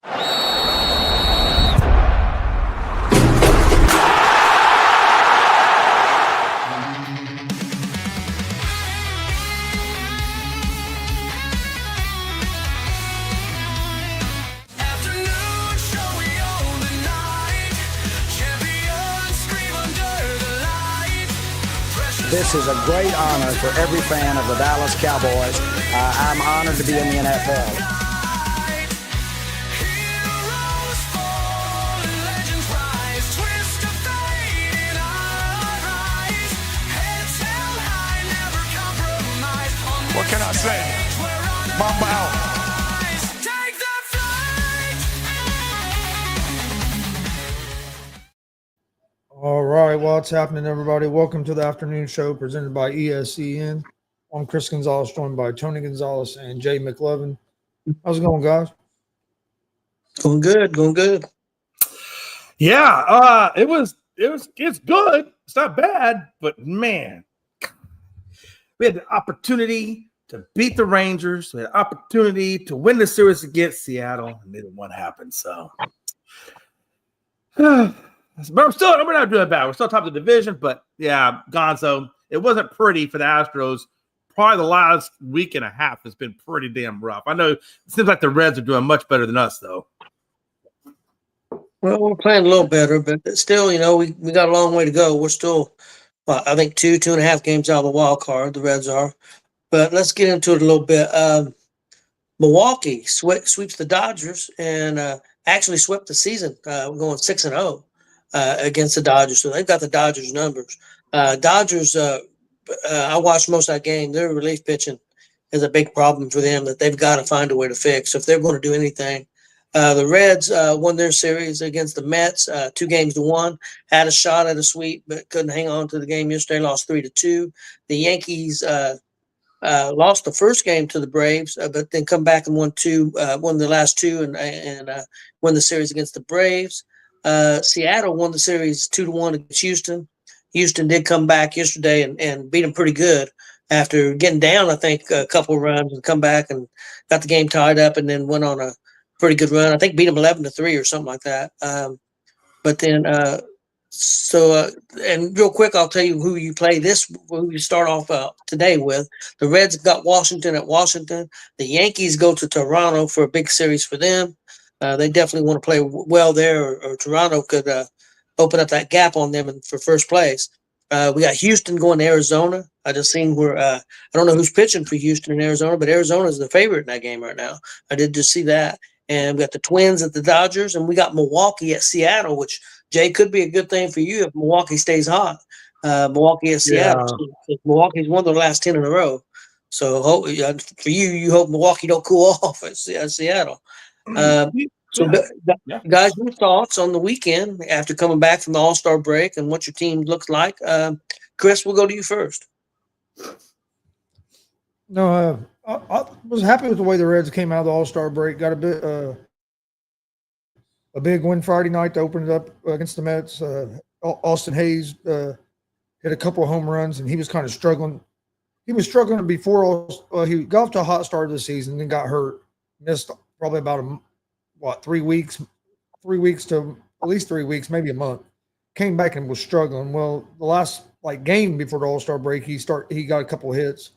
This is a great honor for every fan of the Dallas Cowboys. I'm honored to be in the NFL. What can I say? Mamba out. All right, what's happening, everybody? Welcome to the afternoon show presented by ESEN. I'm Chris Gonzalez, joined by Tony Gonzalez and Jay McLovin. How's it going, guys? Going good. Yeah, it's good. It's not bad, but man, we had the opportunity to beat the Rangers. We had the opportunity to win the series against Seattle, and neither one happened. So, but we're not doing bad. We're still top of the division, but yeah, Gonzo, it wasn't pretty for the Astros. Probably the last week and a half has been pretty damn rough. I know it seems like the Reds are doing much better than us, though. Well, we're playing a little better, but still, we got a long way to go. We're still, I think, 2.5 games out of the wild card, the Reds are. But let's get into it a little bit. Milwaukee sweeps the Dodgers and actually swept the season. We're going 6-0 against the Dodgers. So they've got the Dodgers numbers. Dodgers, I watched most of that game. Their relief pitching is a big problem for them that they've got to find a way to fix. So if they're going to do anything. The Reds won their series against the Mets, 2-1, had a shot at a sweep, but couldn't hang on to the game yesterday, lost 3-2. The Yankees lost the first game to the Braves, but then come back and won the last two and won the series against the Braves. Seattle won the series 2-1 against Houston. Houston did come back yesterday and beat them pretty good after getting down, I think, a couple of runs and come back and got the game tied up and then went on a pretty good run. I think beat them 11-3 or something like that. But then, and real quick, I'll tell you who you start off today with. The Reds got Washington at Washington. The Yankees go to Toronto for a big series for them. They definitely want to play well there, or Toronto could open up that gap on them for first place. We got Houston going to Arizona. I just seen where I don't know who's pitching for Houston and Arizona, but Arizona is the favorite in that game right now. I did just see that. And we got the Twins at the Dodgers, and we got Milwaukee at Seattle, which, Jay, could be a good thing for you if Milwaukee stays hot. Milwaukee at Seattle. Yeah. Milwaukee's won the last 10 in a row. So for you hope Milwaukee don't cool off at Seattle. Guys, your thoughts on the weekend after coming back from the All-Star break and what your team looks like? Chris, we'll go to you first. No, I was happy with the way the Reds came out of the All-Star break. Got a big win Friday night to open it up against the Mets. Austin Hayes hit a couple of home runs, and he was kind of struggling. He was struggling before he got off to a hot start of the season, then got hurt. Missed probably about 3 weeks to at least 3 weeks, maybe a month. Came back and was struggling. Well, the last game before the All-Star break, he got a couple of hits.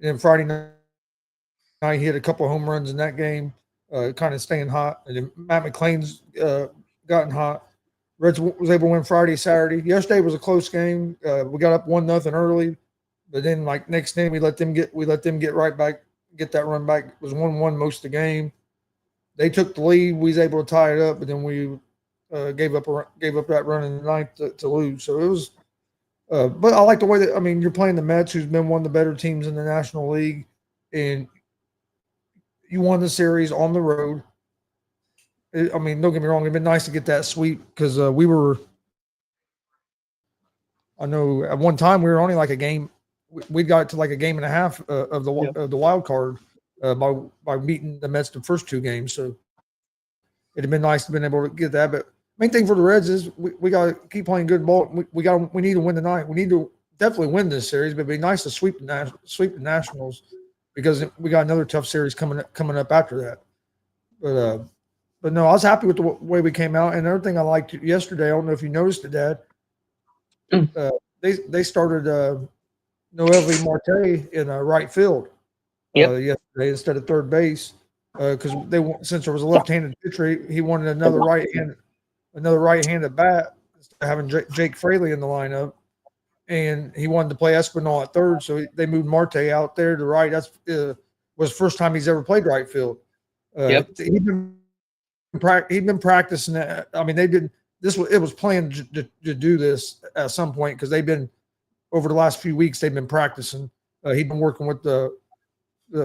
And Friday night, he hit a couple of home runs in that game, kind of staying hot. And then Matt McClain's gotten hot. Reds was able to win Friday, Saturday. Yesterday was a close game. We got up 1-0 early, but then next inning we let them get right back, get that run back. It was 1-1 most of the game. They took the lead. We was able to tie it up, but then we gave up that run in the ninth to lose. So it was. But I like the way that you're playing the Mets, who's been one of the better teams in the National League, and you won the series on the road. Don't get me wrong; it'd been nice to get that sweep because we were. I know at one time we were only like a game. We got to like a game and a half of the wild card by beating the Mets the first two games. So it'd have been nice to have been able to get that, but. Main thing for the Reds is we got to keep playing good ball. We need to win tonight. We need to definitely win this series, but it'd be nice to sweep the Nationals because we got another tough series coming up after that. But but no, I was happy with the way we came out. And everything I liked yesterday, I don't know if you noticed it, Dad. They started Noelvi Marte in right field yesterday instead of third base because since there was a left-handed pitcher, he wanted another right-handed bat instead of having Jake Fraley in the lineup, and he wanted to play Espinal at third, so they moved Marte out there to right. That's was the first time he's ever played right field. He'd been practicing. I mean, they did this. It was planned to do this at some point because they've been over the last few weeks. They've been practicing. He'd been working with the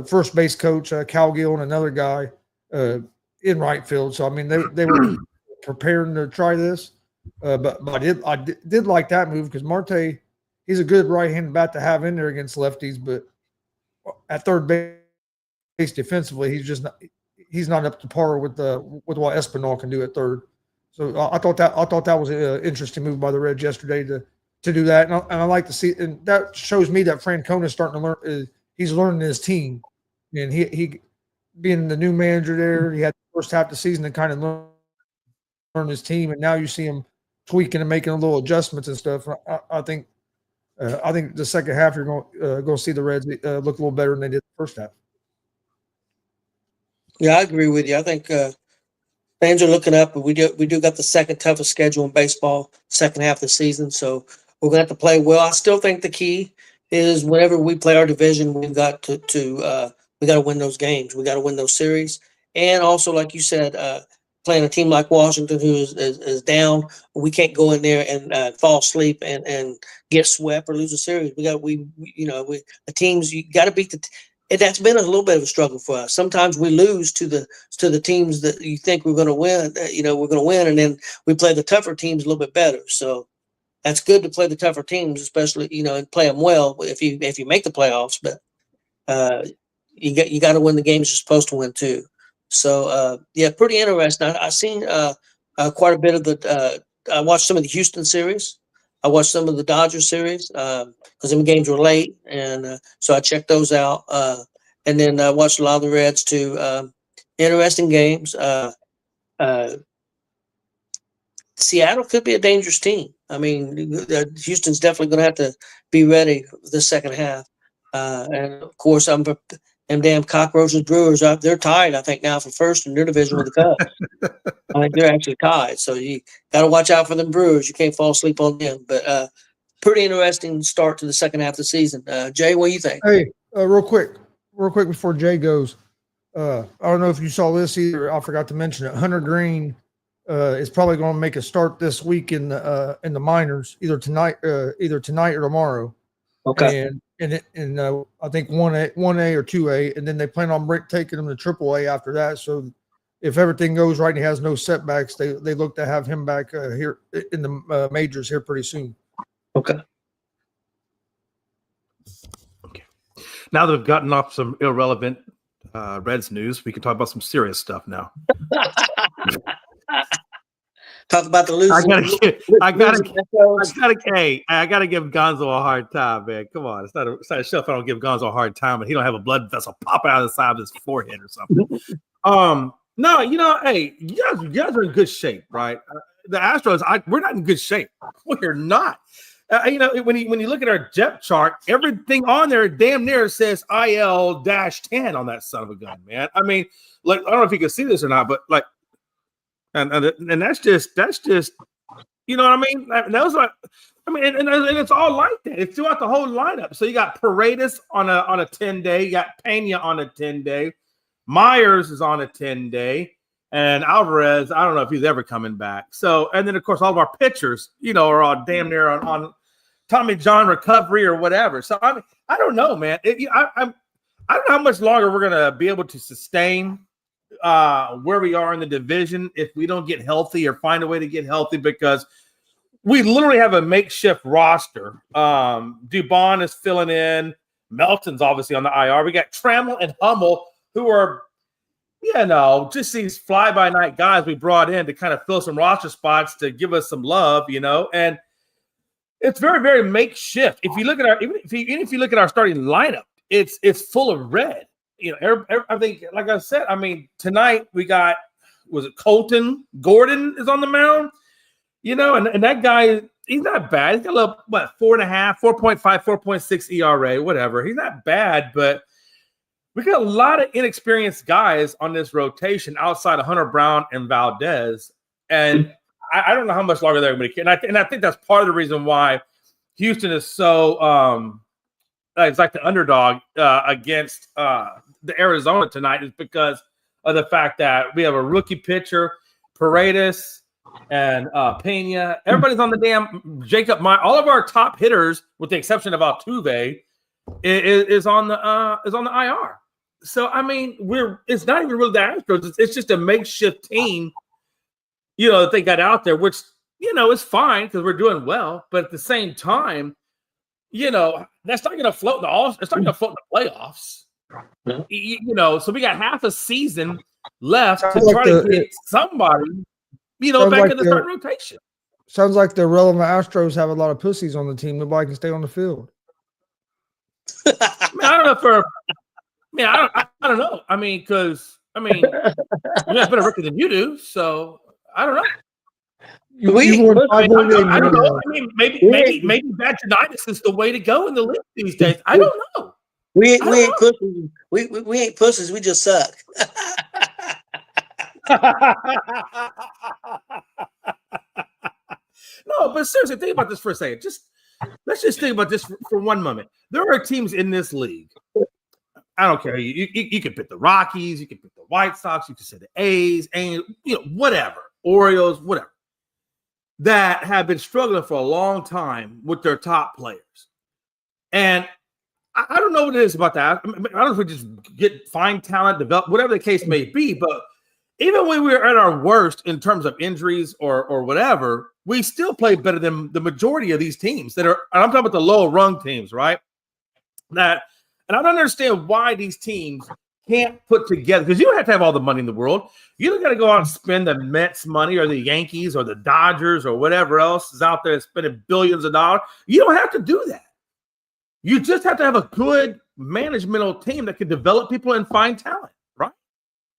first base coach, Cal Gill, and another guy in right field. So I mean, they were preparing to try this. But I did like that move because Marte, he's a good right-handed bat to have in there against lefties, but at third base defensively, he's not up to par with what Espinal can do at third. So I thought that was an interesting move by the Reds yesterday to do that, and I like to see, and that shows me that Francona is starting to learn. He's learning his team, and he being the new manager there, he had the first half of the season to kind of learn his team, and now you see him tweaking and making a little adjustments and stuff. I think the second half you're going to see the Reds look a little better than they did the first half. Yeah, I agree with you. I think fans are looking up, but we do got the second toughest schedule in baseball, second half of the season. So we're going to have to play well. I still think the key is whenever we play our division, we've got to win those games. We got to win those series, and also, like you said, playing a team like Washington who is down, we can't go in there and fall asleep and get swept or lose a series. The teams, you got to beat and that's been a little bit of a struggle for us. Sometimes we lose to the teams that you think we're going to win. We're going to win, and then we play the tougher teams a little bit better. So that's good to play the tougher teams, especially and play them well if you make the playoffs. But you got to win the games you're supposed to win too. So pretty interesting. I seen quite a bit of the. I watched some of the Houston series. I watched some of the Dodgers series because them games were late, and so I checked those out. And then I watched a lot of the Reds too. Interesting games. Seattle could be a dangerous team. I mean, Houston's definitely going to have to be ready for the second half. And of course, them damn cockroaches Brewers, they're tied, I think, now for first in their division with the Cubs. I think they're actually tied. So you got to watch out for them Brewers. You can't fall asleep on them. But pretty interesting start to the second half of the season. Jay, what do you think? Hey, real quick before Jay goes, I don't know if you saw this either. I forgot to mention it. Hunter Green is probably going to make a start this week in the minors, either tonight or tomorrow. Okay. And I think 1A or 2A, and then they plan on taking him to AAA after that. So if everything goes right and he has no setbacks, they look to have him back here in the majors here pretty soon. Okay. Now that we've gotten off some irrelevant Reds news, we can talk about some serious stuff now. Talk about the losing. I gotta give Gonzo a hard time, man. Come on, it's not a show if I don't give Gonzo a hard time, and he don't have a blood vessel popping out of the side of his forehead or something. No, hey, you guys are in good shape, right? The Astros, we're not in good shape. We're not. When you look at our depth chart, everything on there damn near says IL-10 on that son of a gun, man. I mean, like, I don't know if you can see this or not, but like. And that's just you know what I mean? That was like, and it's all like that. It's throughout the whole lineup. So you got Paredes on a 10-day, you got Pena on a 10-day, Myers is on a 10-day, and Alvarez, I don't know if he's ever coming back. So, and then of course all of our pitchers, are all damn near on Tommy John recovery or whatever. So I don't know, man. I don't know how much longer we're gonna be able to sustain where we are in the division if we don't get healthy or find a way to get healthy, because we literally have a makeshift roster. Dubon is filling in. Melton's obviously on the IR. We got Trammell and Hummel, who are, just these fly-by-night guys we brought in to kind of fill some roster spots to give us some love, and it's very, very makeshift. If you look at if you look at our starting lineup, it's full of red. I think, like I said, tonight we got was it Colton Gordon is on the mound, and that guy, he's not bad. He's got a little, 4.5, 4.5, 4.6 ERA, whatever. He's not bad, but we got a lot of inexperienced guys on this rotation outside of Hunter Brown and Valdez. And I don't know how much longer they're going to keep. And I think that's part of the reason why Houston is so it's like the underdog against the Arizona tonight, is because of the fact that we have a rookie pitcher, Paredes and Pena. Everybody's on the damn Jacob Meyer. All of our top hitters, with the exception of Altuve, is on the IR. So I mean, it's not even really the Astros. It's just a makeshift team, that they got out there, which is fine because we're doing well. But at the same time, that's not going to float it's not going to float in the playoffs. Yeah. So we got half a season left to Sounds try like to get somebody, back like in the starting rotation. Sounds like the relevant Astros have a lot of pussies on the team. Nobody can stay on the field. I don't know I don't know. I mean, because you got better record than you do, so I don't know. You We- won 5 more games I don't than know. us. I mean, maybe vaginitis is the way to go in the league these days. I don't know. We I don't ain't pussies. We ain't pussies. We just suck. No, but seriously, think about this for a second. Let's just think about this for one moment. There are teams in this league. I don't care. You can pick the Rockies, you can pick the White Sox, you can say the A's, and whatever, Orioles, whatever, that have been struggling for a long time with their top players. And I don't know what it is about that. I don't know if we just find talent, develop, whatever the case may be. But even when we were at our worst in terms of injuries or whatever, we still play better than the majority of these teams that are. And I'm talking about the lower rung teams, right? And I don't understand why these teams can't put together, because you don't have to have all the money in the world. You don't got to go out and spend the Mets money or the Yankees or the Dodgers or whatever else is out there spending billions of dollars. You don't have to do that. You just have to have a good managemental team that can develop people and find talent, right?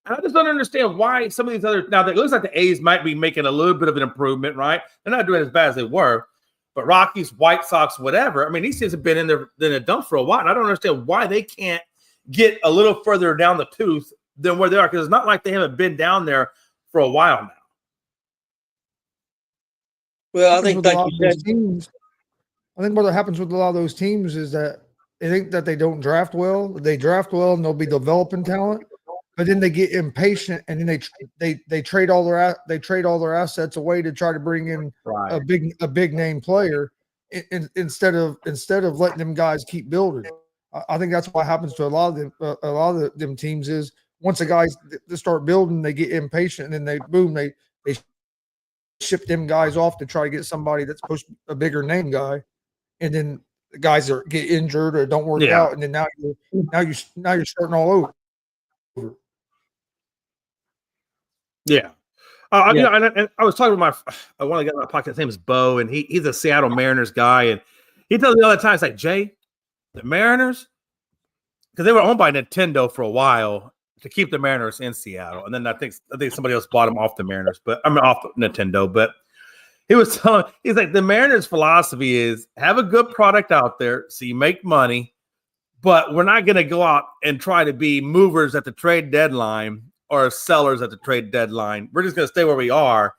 And I just don't understand why some of these other, now it looks like the A's might be making a little bit of an improvement, right? They're not doing as bad as they were, but Rockies, White Sox, whatever. I mean, these teams have been in the dump for a while. And I don't understand why they can't get a little further down the tooth than where they are, because it's not like they haven't been down there for a while now. Well, I think like you said, I think what happens with a lot of those teams is that they think that they don't draft well. They draft well and they'll be developing talent, but then they get impatient and then they trade all their assets away to try to bring in a big name player instead of letting them guys keep building. I think that's what happens to a lot of them teams is once the guys they start building, they get impatient and then they ship them guys off to try to get somebody that's supposed to be a bigger name guy. And then the guys get injured or don't work out, and then now you're starting all over. Yeah. And I was talking with one of the guys on my podcast. His name is Bo, and he's a Seattle Mariners guy, and he tells me all the time, it's like, Jay, the Mariners, because they were owned by Nintendo for a while to keep the Mariners in Seattle, and then I think somebody else bought them off the Mariners, off Nintendo, but. He was telling, he's like, the Mariners' philosophy is have a good product out there so you make money, but we're not going to go out and try to be movers at the trade deadline or sellers at the trade deadline. We're just going to stay where we are,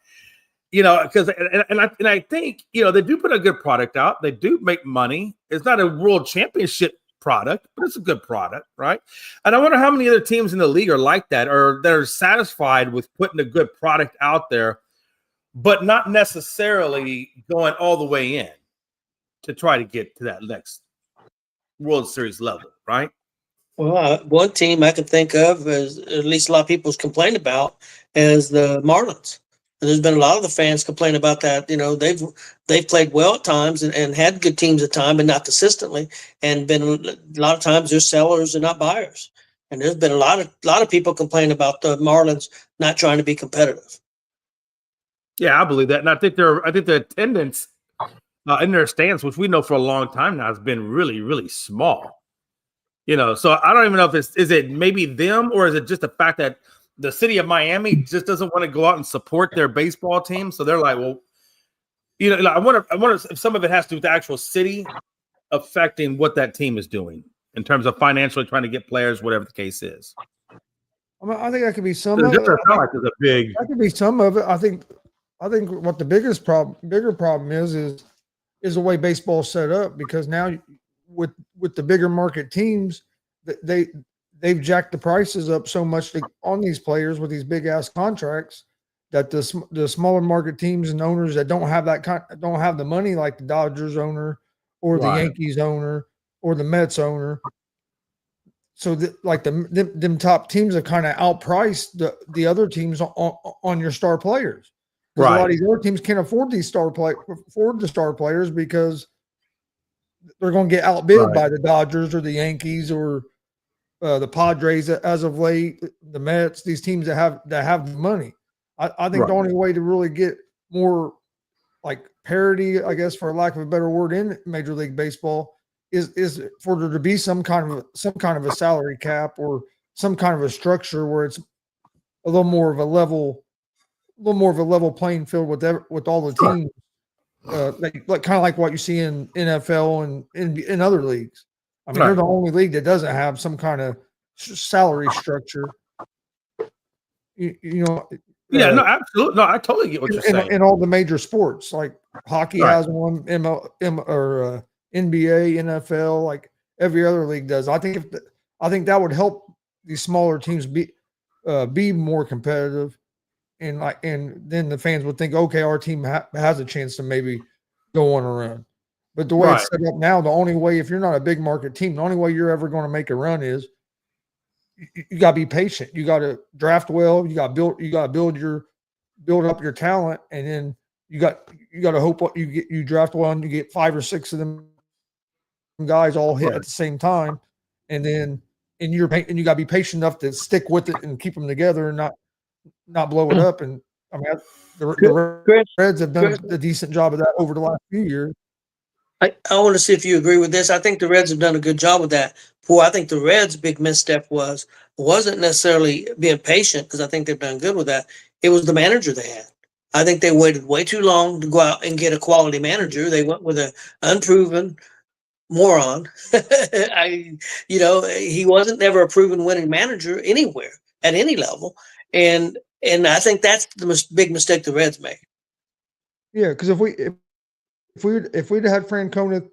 because and I think, they do put a good product out. They do make money. It's not a world championship product, but it's a good product, right? And I wonder how many other teams in the league are like that, or that are satisfied with putting a good product out there, but not necessarily going all the way in to try to get to that next World Series level, right? well, one team I can think of, is at least a lot of people's complained about, is the Marlins. And there's been a lot of the fans complain about that. They've played well at times and had good teams at times, but not consistently. And been a lot of times they're sellers and not buyers. And there's been a lot of people complain about the Marlins not trying to be competitive. Yeah, I believe that, and I think the attendance in their stands, which we know for a long time now, has been really, really small. So I don't even know if is it maybe them, or is it just the fact that the city of Miami just doesn't want to go out and support their baseball team. So they're like, well, I wonder if some of it has to do with the actual city affecting what that team is doing in terms of financially trying to get players, whatever the case is. I mean, I think that could be some of it. That could be some of it. I think what the bigger problem is the way baseball's set up, because now with the bigger market teams, they've jacked the prices up so much on these players with these big ass contracts that the smaller market teams and owners that don't have the money, like the Dodgers owner or the Yankees owner or the Mets owner. So them top teams have kind of outpriced the other teams on your star players. Right. A lot of these other teams can't afford the star players because they're going to get outbid by the Dodgers or the Yankees or the Padres as of late, the Mets, these teams that have the money. I think the only way to really get more like parity, I guess, for lack of a better word, in Major League Baseball is for there to be some kind of a salary cap or some kind of a structure where it's a little more of a level playing field with all the teams, like kind of like what you see in NFL and in other leagues. I mean, they're the only league that doesn't have some kind of salary structure. Yeah, no, absolutely. No, I totally get what you're saying. In all the major sports, like hockey has one, NBA, NFL, like every other league does. I think that would help these smaller teams be more competitive, and then the fans would think, okay, our team has a chance to maybe go on a run. But the way it's set up now, the only way, if you're not a big market team, the only way you're ever going to make a run is you got to be patient. You got to draft well. You got to build up your talent, and then you got to hope you draft well and you get 5 or 6 of them guys all hit at the same time, and you got to be patient enough to stick with it and keep them together and not blow it up. And I mean, the Reds have done a decent job of that over the last few years. I want to see if you agree with this. I think the Reds have done a good job with that. I think the Reds' big misstep wasn't necessarily being patient, because I think they've done good with that. It was the manager they had. I think they waited way too long to go out and get a quality manager. They went with an unproven moron. He wasn't never a proven winning manager anywhere at any level, and I think that's the big mistake the Reds made. Yeah, because if we'd had Francona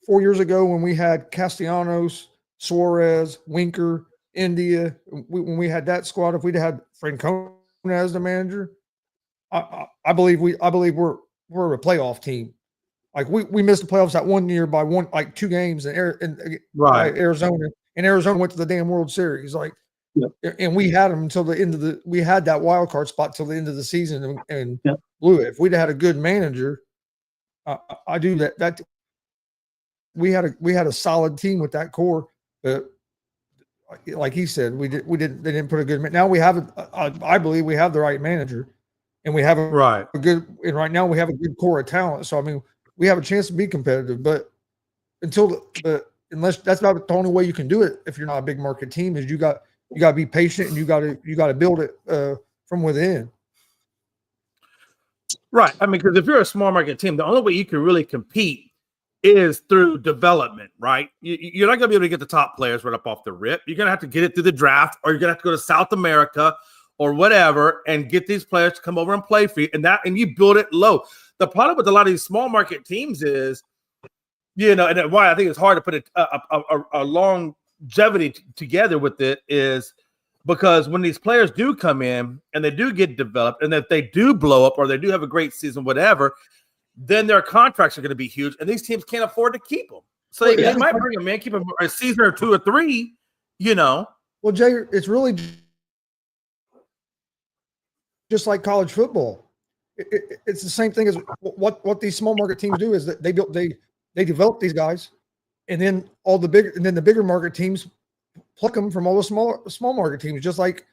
4 years ago, when we had Castellanos, Suarez, Winker, India, when we had that squad, if we'd had Francona as the manager, I believe we're a playoff team. Like we missed the playoffs that 1 year by 2 games in Arizona, and Arizona went to the damn World Series. And we had them until the end we had that wild card spot till the end of the season and blew it. If we'd had a good manager, I do that. We had a solid team with that core, but like he said, they didn't put a good. Now we have I believe we have the right manager, and we have a good. And right now we have a good core of talent. So I mean, we have a chance to be competitive. But unless that's not the only way you can do it, if you're not a big market team, is you got to be patient, and you got to build it from within. Right. I mean, because if you're a small market team, the only way you can really compete is through development, right? You're not going to be able to get the top players right up off the rip. You're going to have to get it through the draft, or you're going to have to go to South America or whatever and get these players to come over and play for you. And you build it low. The problem with a lot of these small market teams is, and why I think it's hard to put a longevity together with it is because when these players do come in and they do get developed, and if they do blow up or they do have a great season, whatever, then their contracts are going to be huge, and these teams can't afford to keep them. So they might bring them in, keep them a season or 2 or 3, Well, Jay, it's really just like college football. It's the same thing as what these small market teams do is that they develop these guys, and then the bigger market teams pluck them from all the small market teams, just like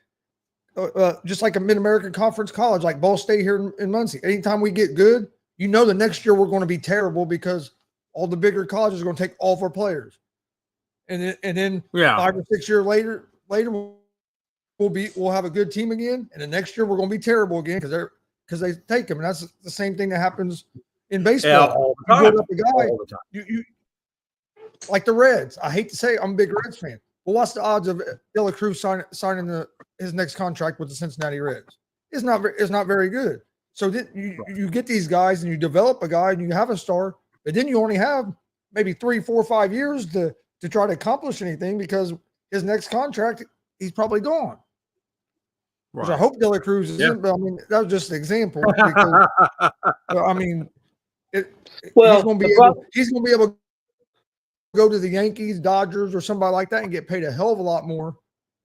a Mid-American Conference college, like Ball State here in Muncie. Anytime we get good, the next year we're going to be terrible because all the bigger colleges are going to take all of our players, and then 5 or 6 years later we'll have a good team again, and the next year we're going to be terrible again because they take them, and that's the same thing that happens in baseball. Yeah, all the You time. build up a guy, All the time. you like the Reds. I hate to say it, I'm a big Reds fan. Well, what's the odds of De La Cruz signing his next contract with the Cincinnati Reds? It's not very good. So then you get these guys and you develop a guy and you have a star, but then you only have maybe 3, 4, 5 years to try to accomplish anything because his next contract, he's probably gone. Which I hope De La Cruz isn't, but I mean, that was just an example. Because, I mean, he's going to be able to go to the Yankees, Dodgers, or somebody like that and get paid a hell of a lot more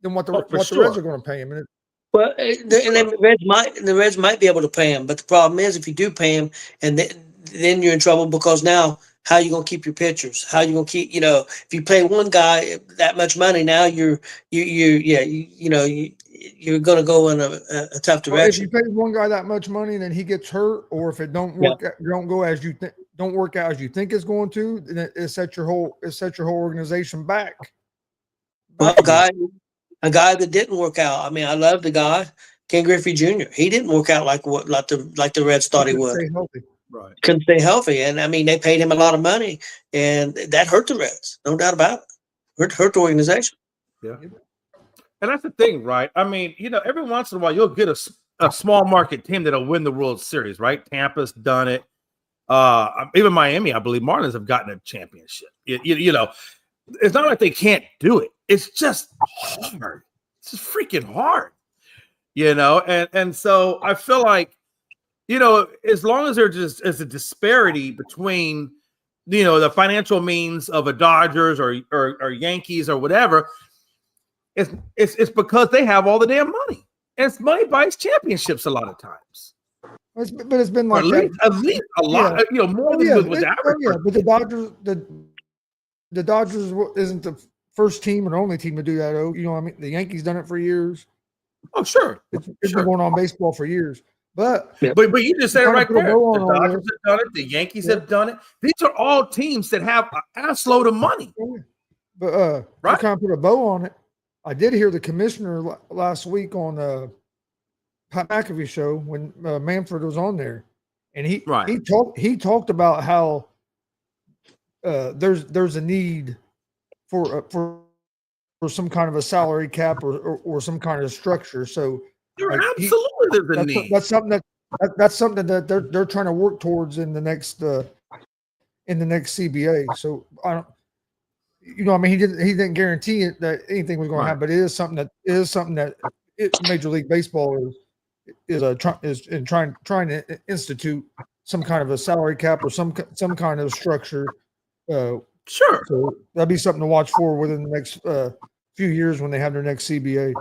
than what the Reds are going to pay him. And the Reds might be able to pay him, but the problem is if you do pay him, and then you're in trouble because now how are you going to keep your pitchers? How are you going to keep? If you pay one guy that much money, now you're going to go in a tough direction. If you pay one guy that much money and then he gets hurt, or if it don't work out as you think it's going to, then it sets your whole organization back. Well, a guy that didn't work out. I mean, I love the guy, Ken Griffey Jr. He didn't work out like the Reds thought he would. Right. Couldn't stay healthy, and I mean, they paid him a lot of money, and that hurt the Reds, no doubt about it. Hurt the organization. Yeah. And that's the thing, right? I mean, every once in a while you'll get a small market team that'll win the World Series, right? Tampa's done it. Even Miami, I believe Marlins have gotten a championship. It's not like they can't do it. It's just hard. It's just freaking hard, And so I feel like, as long as there's just as a disparity between, the financial means of a Dodgers or Yankees or whatever, it's because they have all the damn money. And it's money buys championships a lot of times. But it's been like at least a lot, more than was average. Yeah, but the Dodgers isn't the first team or the only team to do that. I mean, the Yankees done it for years. Oh, sure. It's been going on baseball for years. But you just said it right there. The Dodgers have done it. The Yankees have done it. These are all teams that have an assload of money. But right? To kind of put a bow on it, I did hear the commissioner last week on Pat McAfee show when Manfred was on there, and he talked about how there's a need for some kind of a salary cap or some kind of structure. So absolutely there's a need. That's something that they're trying to work towards in the next CBA. So I don't. I mean, he didn't guarantee it that anything was going to happen, but it is something that Major League Baseball is trying to institute some kind of a salary cap or some kind of structure. Sure. So that'd be something to watch for within the next few years when they have their next CBA.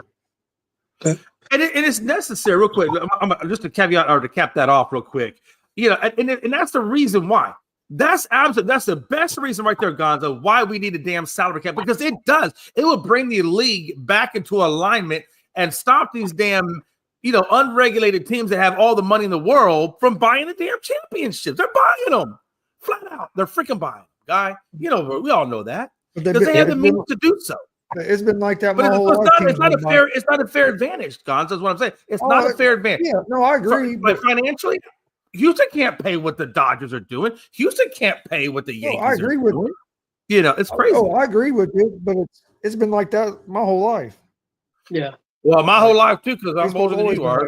Okay. And it's necessary, real quick. I'm just to caveat or to cap that off real quick. And that's the reason why. That's the best reason right there, Gonzo, why we need a damn salary cap, because it will bring the league back into alignment and stop these damn, unregulated teams that have all the money in the world from buying the damn championships. They're buying them flat out. They're freaking buying them, guy. We all know that because they have the means to do so. It's been like that. But it's not a fair advantage, Gonzo, is what I'm saying. It's not a fair advantage. Yeah, no, I agree. But financially, Houston can't pay what the Dodgers are doing. Houston can't pay what the Yankees are doing. I agree with you. It's crazy. Oh, I agree with you, but it's been like that my whole life. Yeah. Well, my whole life too, because I'm older than you are.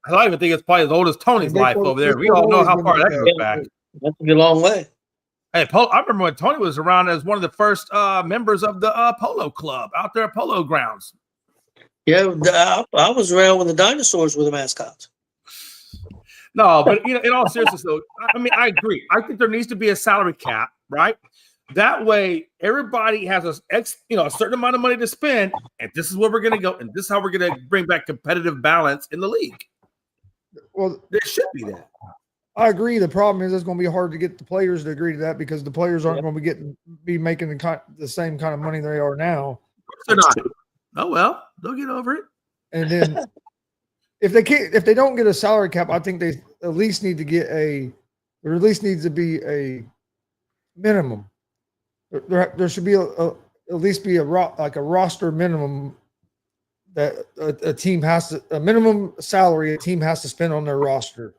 I even think it's probably as old as Tony's life over there. We all know how far that goes back. That's a long way. Hey, I remember when Tony was around as one of the first members of the Polo Club out there at Polo Grounds. Yeah, I was around when the dinosaurs were the mascots. No, but in all seriousness, though, I mean, I agree. I think there needs to be a salary cap, right? That way, everybody has a certain amount of money to spend, and this is where we're going to go, and this is how we're going to bring back competitive balance in the league. Well, there should be that. I agree. The problem is it's going to be hard to get the players to agree to that because the players aren't going to be making the same kind of money they are now. They're not. Oh well, they'll get over it. And then if they don't get a salary cap, I think they at least need to get there at least needs to be a minimum. There should be at least be a roster minimum that a team has to a minimum salary a team has to spend on their roster.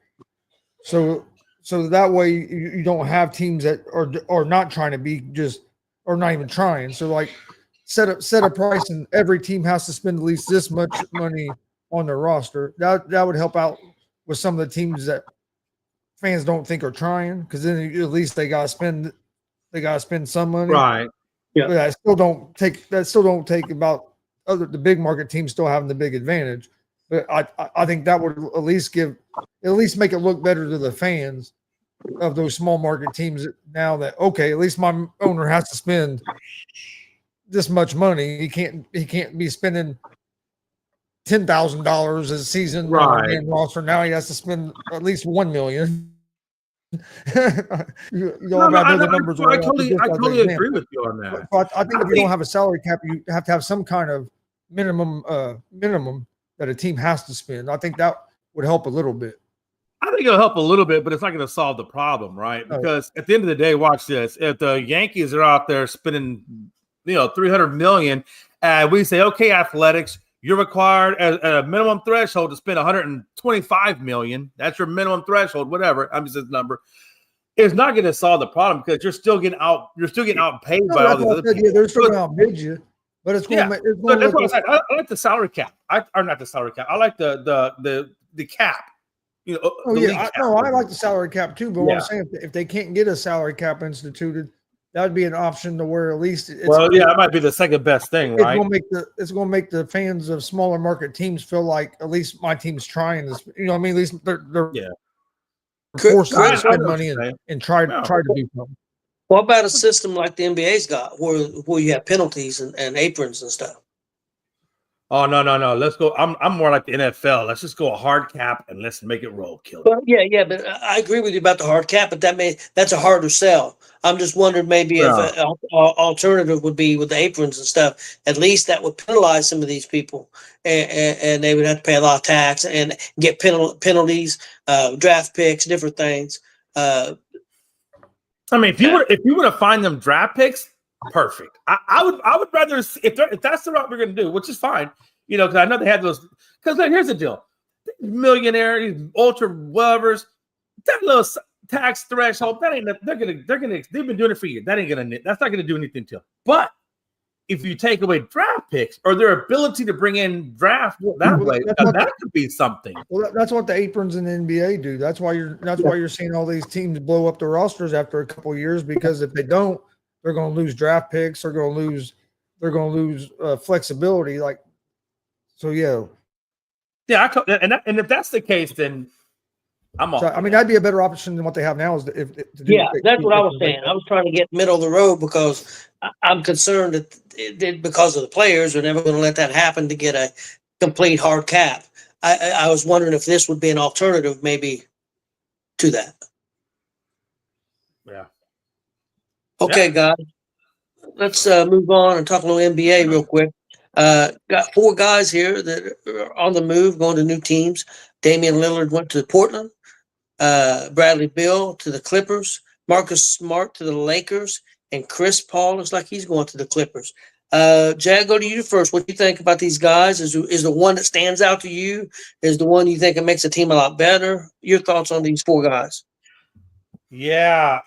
So that way you don't have teams that are not trying to be just or not even trying. So like set a price and every team has to spend at least this much money on their roster. That would help out with some of the teams that fans don't think are trying, because then at least they gotta spend some money. Right. Yeah. But I still don't take about the big market teams still having the big advantage. But I think that would at least make it look better to the fans of those small market teams now that, okay, at least my owner has to spend this much money. He can't be spending $10,000 a season on a damn roster. Now he has to spend at least $1 million. I totally agree with you on that. But I think if you don't have a salary cap, you have to have some kind of minimum that a team has to spend. I think that would help a little bit. I think it'll help a little bit, but it's not going to solve the problem, right? Because at the end of the day, watch this. If the Yankees are out there spending, $300 million, and we say, okay, Athletics, you're required at a minimum threshold to spend $125 million. That's your minimum threshold, whatever. I'm just this number. It's not going to solve the problem because you're still getting outpaid by all these other people. Yeah, they're still going to outbid you, but it's going to. That's what I said. I like the salary cap. Not the salary cap. I like the cap. I like the salary cap too. But what I'm saying, if they can't get a salary cap instituted, that would be an option to where at least it might be the second best thing, right? It's going to make the fans of smaller market teams feel like at least my team's trying this. At least they're forced to spend money and try to do something. What about a system like the NBA's got, where you have penalties and aprons and stuff? Oh no! Let's go. I'm more like the NFL. Let's just go a hard cap and let's make it roll. Kill it. Well, yeah, but I agree with you about the hard cap, but that's a harder sell. I'm just wondering maybe if an alternative would be with the aprons and stuff. At least that would penalize some of these people, and they would have to pay a lot of tax and get penalties, draft picks, different things. I mean, if you were to find them draft picks, perfect. I would rather if that's the route we're going to do, which is fine, because I know they had those. Because here's the deal: millionaires, ultra whatevers, that little tax threshold, that ain't. They've been doing it for years. That's not gonna do anything to them. But if you take away draft picks or their ability to bring in draft that could be something. Well, that's what the aprons in the NBA do. That's why you're seeing all these teams blow up their rosters after a couple of years, because if they don't, they're going to lose draft picks. They're going to lose flexibility. Yeah, and if that's the case, then I'm off. I mean, that'd be a better option than what they have now. That's what I was saying. I was trying to get middle of the road because I'm concerned that because of the players, they're never going to let that happen to get a complete hard cap. I was wondering if this would be an alternative, maybe, to that. Yeah. Okay, guys, let's move on and talk a little NBA real quick. Got 4 guys here that are on the move, going to new teams. Damian Lillard went to Portland. Bradley Beal to the Clippers. Marcus Smart to the Lakers. And Chris Paul looks like he's going to the Clippers. Jag, go to you first. What do you think about these guys? Is the one that stands out to you? Is the one you think it makes the team a lot better? Your thoughts on these 4 guys? Yeah.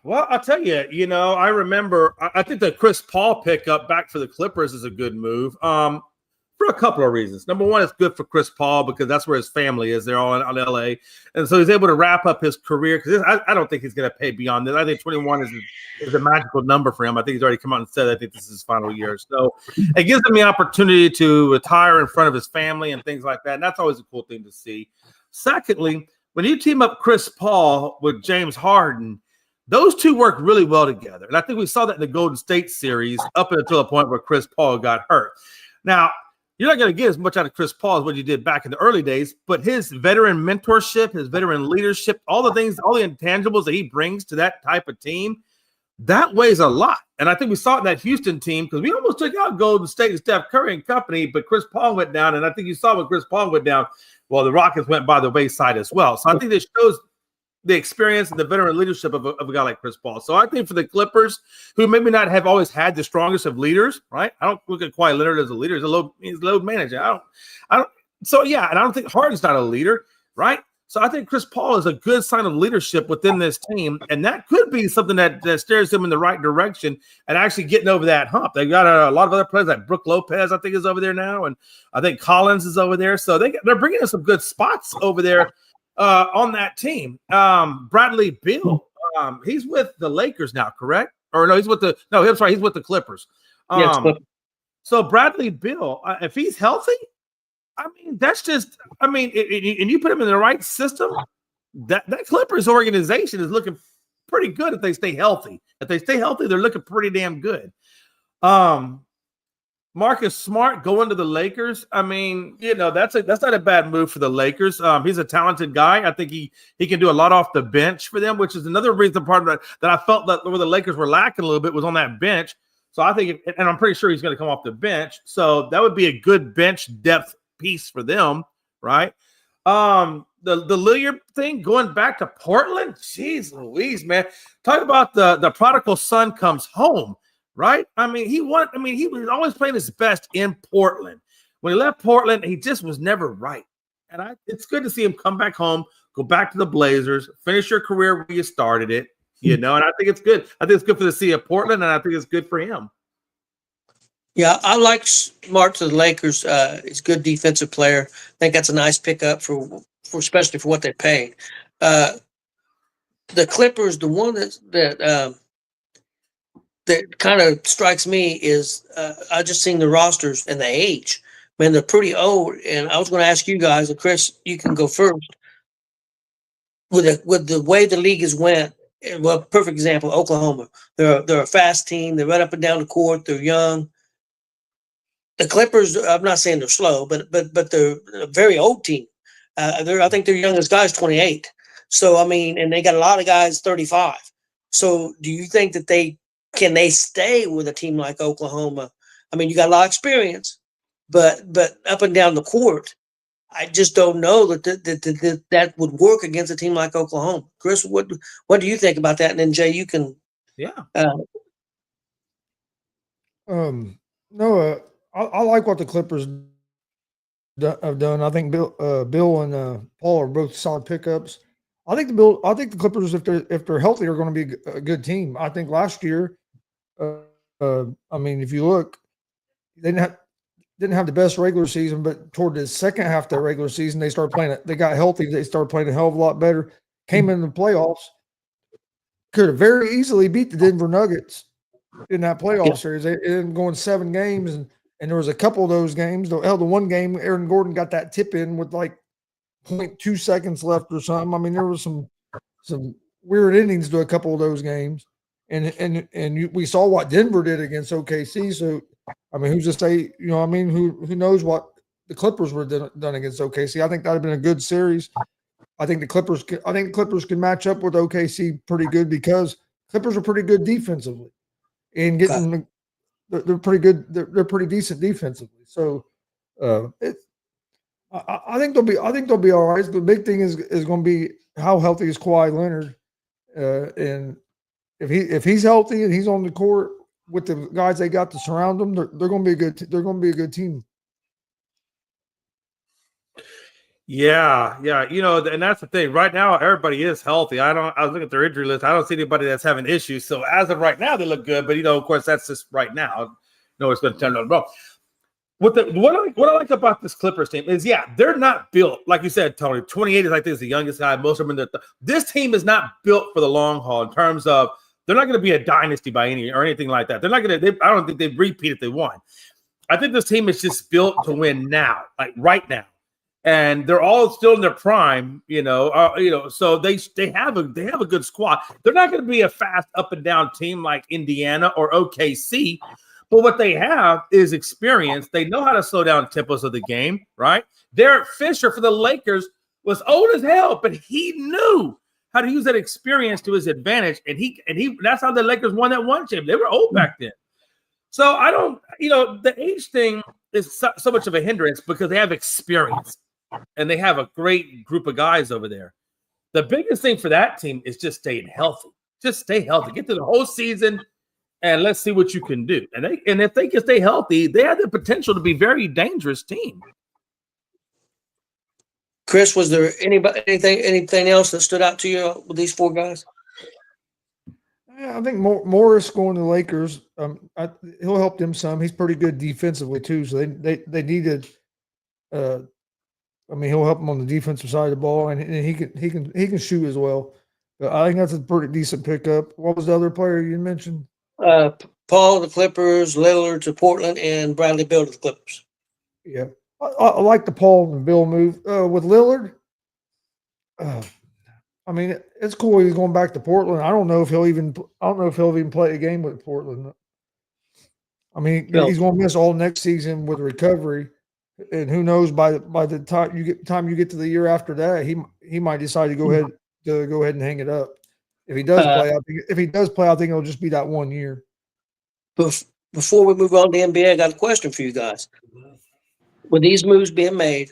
Well, I'll tell you, I remember, I think the Chris Paul pickup back for the Clippers is a good move for a couple of reasons. Number one, it's good for Chris Paul because that's where his family is. They're all in LA. And so he's able to wrap up his career because I don't think he's going to pay beyond this. I think 21 is a magical number for him. I think he's already come out and said, I think this is his final year. So it gives him the opportunity to retire in front of his family and things like that. And that's always a cool thing to see. Secondly, when you team up Chris Paul with James Harden, those two work really well together. And I think we saw that in the Golden State series up until the point where Chris Paul got hurt. Now, you're not going to get as much out of Chris Paul as what you did back in the early days, but his veteran mentorship, his veteran leadership, all the things, all the intangibles that he brings to that type of team, that weighs a lot. And I think we saw it in that Houston team because we almost took out Golden State and Steph Curry and company, but Chris Paul went down. And I think you saw when Chris Paul went down, well, the Rockets went by the wayside as well. So I think this shows the experience and the veteran leadership of a guy like Chris Paul. So I think for the Clippers, who maybe not have always had the strongest of leaders, right? I don't look at Kawhi Leonard as a leader. He's a load manager. I don't. So yeah, and I don't think Harden's not a leader, right? So I think Chris Paul is a good sign of leadership within this team, and that could be something that steers them in the right direction and actually getting over that hump. They've got a lot of other players like Brook Lopez, I think, is over there now, and I think Collins is over there. So they're bringing in some good spots over there on that team. Bradley Beal, he's with the Lakers now, correct? Or no, he's with the Clippers. Yes, So Bradley Beal, if he's healthy, I mean, that's just, I mean, and you put him in the right system, that Clippers organization is looking pretty good if they stay healthy. If they stay healthy, they're looking pretty damn good. Marcus Smart going to the Lakers. I mean, that's not a bad move for the Lakers. He's a talented guy. I think he can do a lot off the bench for them, which is another reason part of that I felt that where the Lakers were lacking a little bit was on that bench. So I think, and I'm pretty sure he's going to come off the bench. So that would be a good bench depth piece for them, right? The Lillard thing going back to Portland. Jeez Louise, man. Talk about the prodigal son comes home, right? I mean, he was always playing his best in Portland. When he left Portland, he just was never right. And it's good to see him come back home, go back to the Blazers, finish your career where you started it, and I think it's good. I think it's good for the city of Portland, and I think it's good for him. Yeah, I like Smart to the Lakers. He's a good defensive player. I think that's a nice pickup for especially for what they paid. The Clippers, the one that kind of strikes me is I just seen the rosters and the age. Man, they're pretty old. And I was going to ask you guys, and Chris, you can go first. With the way the league has went, well, perfect example, Oklahoma. They're a fast team. They run up and down the court. They're young. The Clippers, I'm not saying they're slow, but they're a very old team. I think their youngest guy is 28. So, I mean, and they got a lot of guys 35. So do you think that they stay with a team like Oklahoma? I mean, you got a lot of experience, but up and down the court, I just don't know that would work against a team like Oklahoma. Chris, what do you think about that? And then Jay, you can. Yeah. No, I like what the Clippers have done. I think Bill and Paul are both solid pickups. I think the Clippers, if they're healthy, are going to be a good team. I think last year, I mean, if you look, they didn't have the best regular season, but toward the second half of their regular season, they started playing it. They got healthy. They started playing a hell of a lot better. Came in the playoffs, could have very easily beat the Denver Nuggets in that playoff series. They ended up going 7 games, and there was a couple of those games. The one game, Aaron Gordon got that tip in with like 0.2 seconds left or something. I mean, there was some weird endings to a couple of those games, and we saw what Denver did against OKC. So, I mean, who's to say? I mean, who knows what the Clippers were done against OKC? I think that'd have been a good series. I think the Clippers can match up with OKC pretty good because Clippers are pretty good defensively, and they're pretty good. They're pretty decent defensively. So, I think they'll be all right. The big thing is going to be how healthy is Kawhi Leonard, and if he's healthy and he's on the court with the guys they got to surround them, they're going to be a good. They're going to be a good team. Yeah. And that's the thing. Right now, everybody is healthy. I was looking at their injury list. I don't see anybody that's having issues. So as of right now, they look good. But of course, that's just right now. It's going to turn out wrong. What I like about this Clippers team is, they're not built like you said, Tony. 28 is, I think, is the youngest guy. Most of them this team is not built for the long haul in terms of they're not going to be a dynasty by anything like that. They're not going to. I don't think they'd repeat if they won. I think this team is just built to win now, like right now. And they're all still in their prime, So they have a good squad. They're not going to be a fast up and down team like Indiana or OKC, but what they have is experience. They know how to slow down tempos of the game, right? Derek Fisher for the Lakers was old as hell, but he knew how to use that experience to his advantage, and he that's how the Lakers won that one championship. They were old back then. So I don't, the age thing is so much of a hindrance because they have experience. And they have a great group of guys over there. The biggest thing for that team is just staying healthy. Just stay healthy. Get to the whole season, and let's see what you can do. And if they can stay healthy, they have the potential to be a very dangerous team. Chris, was there anything else that stood out to you with these four guys? Yeah, I think Morris going to the Lakers, he'll help them some. He's pretty good defensively too, so they needed. He'll help them on the defensive side of the ball, and he can shoot as well. But I think that's a pretty decent pickup. What was the other player you mentioned? Paul to the Clippers, Lillard to Portland, and Bradley Beal to the Clippers. Yeah, I like the Paul and Bill move with Lillard. It's cool he's going back to Portland. I don't know if he'll even play a game with Portland. He's going to miss all next season with recovery, and who knows by the time you get to the year after that, he might decide to go ahead and hang it up. If he does play, I think it'll just be that 1 year. Before we move on to NBA, I got a question for you guys. With these moves being made,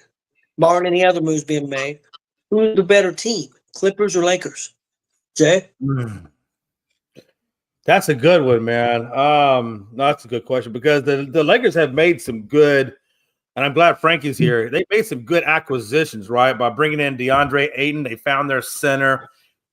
barring any other moves being made, who's the better team, Clippers or Lakers? Jay? That's a good one, man. That's a good question because the Lakers have made some good, and I'm glad Frankie's here. They made some good acquisitions, right? By bringing in DeAndre Ayton, they found their center.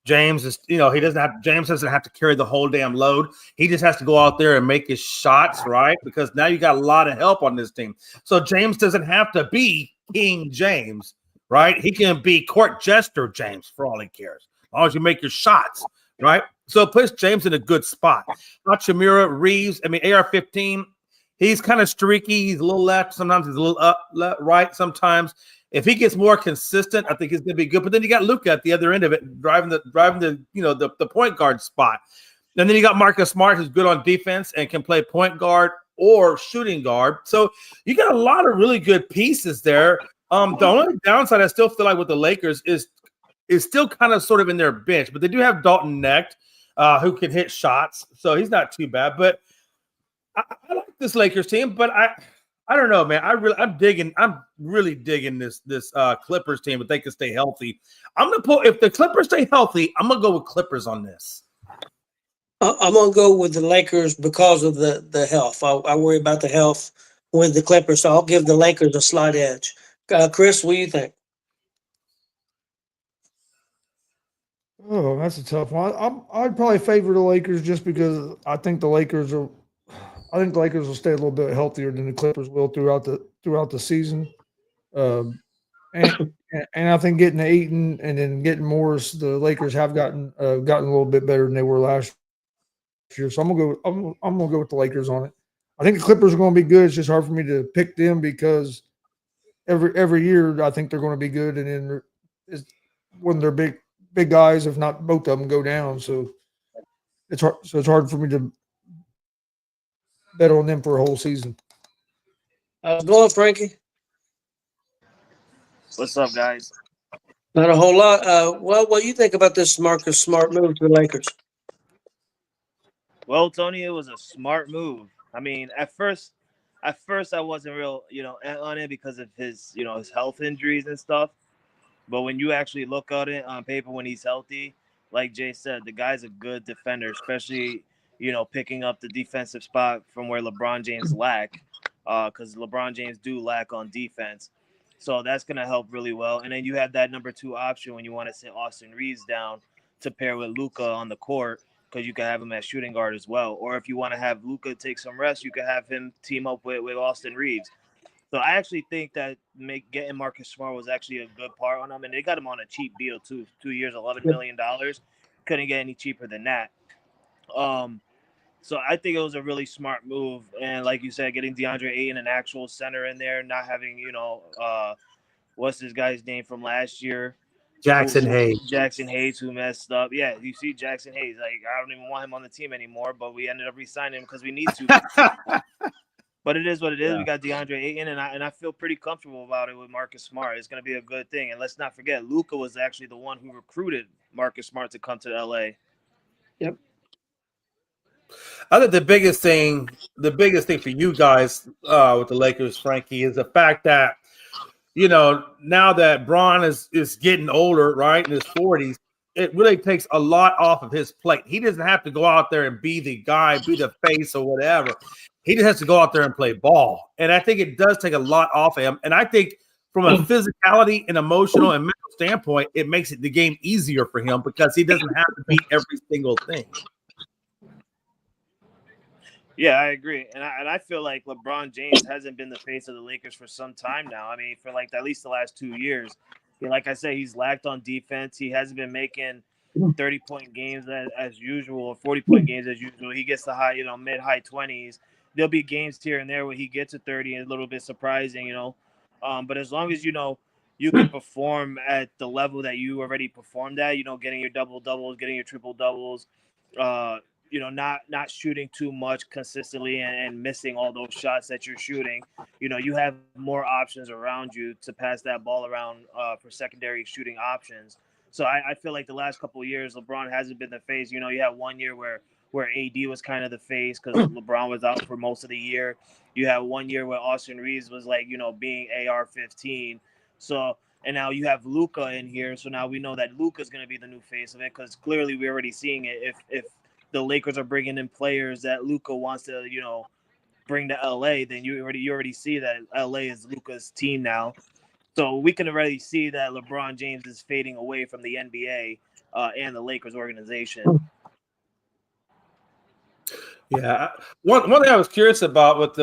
James doesn't have to carry the whole damn load. He just has to go out there and make his shots, right? Because now you got a lot of help on this team. So James doesn't have to be King James, right? He can be court jester James for all he cares, as long as you make your shots, right? So it puts James in a good spot. Hachimura, Reeves, AR-15, he's kind of streaky. He's a little left. Sometimes he's a little up, left, right sometimes. If he gets more consistent, I think he's going to be good. But then you got Luka at the other end of it, driving the point guard spot. And then you got Marcus Smart, who's good on defense and can play point guard or shooting guard. So you got a lot of really good pieces there. The only downside I still feel like with the Lakers is still kind of sort of in their bench, but they do have Dalton Knecht, who can hit shots, so he's not too bad. But I like this Lakers team, but I don't know, man. I'm really digging this Clippers team if they can stay healthy. If the Clippers stay healthy, I'm gonna go with Clippers on this. I'm gonna go with the Lakers because of the health. I worry about the health with the Clippers, so I'll give the Lakers a slight edge. Chris, what do you think? Oh, that's a tough one. I'd probably favor the Lakers just because I think the Lakers will stay a little bit healthier than the Clippers will throughout the season. And I think getting Ayton and then getting Morris, the Lakers have gotten a little bit better than they were last year. So I'm gonna go with the Lakers on it. I think the Clippers are going to be good. It's just hard for me to pick them because every year I think they're going to be good, and then when they're big guys, if not both of them, go down. So it's hard for me to bet on them for a whole season. Go on, Frankie. What's up, guys? Not a whole lot. What do you think about this Marcus Smart move to the Lakers? Well, Tony, it was a smart move. At first I wasn't real, on it because of his health injuries and stuff. But when you actually look at it on paper when he's healthy, like Jay said, the guy's a good defender, especially, picking up the defensive spot from where LeBron James lack, because LeBron James do lack on defense. So that's going to help really well. And then you have that number 2 option when you want to sit Austin Reeves down to pair with Luka on the court, because you can have him at shooting guard as well. Or if you want to have Luka take some rest, you can have him team up with Austin Reeves. So I actually think that getting Marcus Smart was actually a good part on him. And they got him on a cheap deal, too. 2 years, $11 million. Couldn't get any cheaper than that. So I think it was a really smart move. And like you said, getting DeAndre Ayton, an actual center in there, not having, what's this guy's name from last year? Jackson Hayes, who messed up. Yeah, you see Jackson Hayes. Like, I don't even want him on the team anymore, but we ended up re-signing him because we need to. But it is what it is. Yeah. We got DeAndre Ayton, and I feel pretty comfortable about it with Marcus Smart. It's going to be a good thing. And let's not forget, Luka was actually the one who recruited Marcus Smart to come to L.A. Yep. I think the biggest thing for you guys with the Lakers, Frankie, is the fact that now that Bron is getting older, right, in his 40s, it really takes a lot off of his plate. He doesn't have to go out there and be the guy, be the face or whatever. He just has to go out there and play ball. And I think it does take a lot off of him. And I think from a physicality and emotional and mental standpoint, it makes the game easier for him because he doesn't have to be every single thing. Yeah, I agree, and I feel like LeBron James hasn't been the face of the Lakers for some time now. I mean, for like at least the last 2 years. Like I said, he's lacked on defense. He hasn't been making 30-point games as usual, or 40-point games as usual. He gets the high, mid-high 20s. There'll be games here and there where he gets to 30 and a little bit surprising, But as long as you can perform at the level that you already performed at, getting your double doubles, getting your triple doubles, not shooting too much consistently and missing all those shots that you're shooting, you have more options around you to pass that ball around for secondary shooting options. So I feel like the last couple of years, LeBron hasn't been the face. You had 1 year where AD was kind of the face because LeBron was out for most of the year. You had 1 year where Austin Reeves was like, being AR-15. So, and now you have Luka in here. So now we know that Luka's going to be the new face of it because clearly we're already seeing it. If the Lakers are bringing in players that Luka wants to, bring to LA, then you already see that LA is Luka's team now. So we can already see that LeBron James is fading away from the NBA and the Lakers organization. Yeah, one thing I was curious about with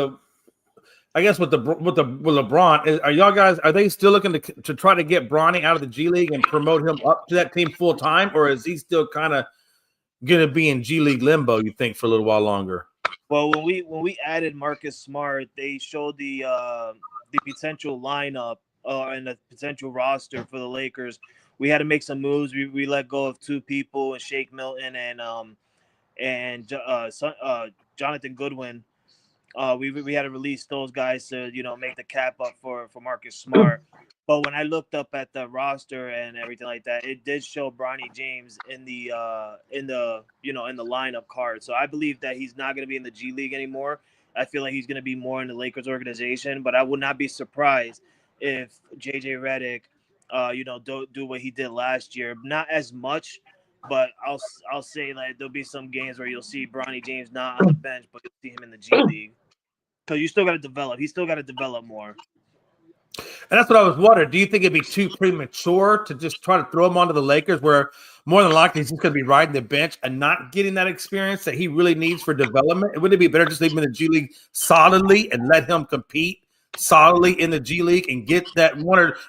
LeBron are they still looking to try to get Bronny out of the G League and promote him up to that team full time, or is he still kind of going to be in G League limbo, you think, for a little while longer? Well, when we added Marcus Smart, they showed the potential lineup and the potential roster for the Lakers. We had to make some moves. We let go of 2 people, Shake Milton and Jonathan Goodwin. We had to release those guys to make the cap up for Marcus Smart. But when I looked up at the roster and everything like that, it did show Bronny James in the lineup card. So I believe that he's not going to be in the G League anymore. I feel like he's going to be more in the Lakers organization. But I would not be surprised if JJ Redick, do what he did last year. Not as much, but I'll say like there'll be some games where you'll see Bronny James not on the bench, but you'll see him in the G League. Because you still got to develop. He's still got to develop more. And that's what I was wondering. Do you think it'd be too premature to just try to throw him onto the Lakers, where more than likely he's just going to be riding the bench and not getting that experience that he really needs for development? Wouldn't it be better just leave him in the G League solidly and let him compete solidly in the G League and get that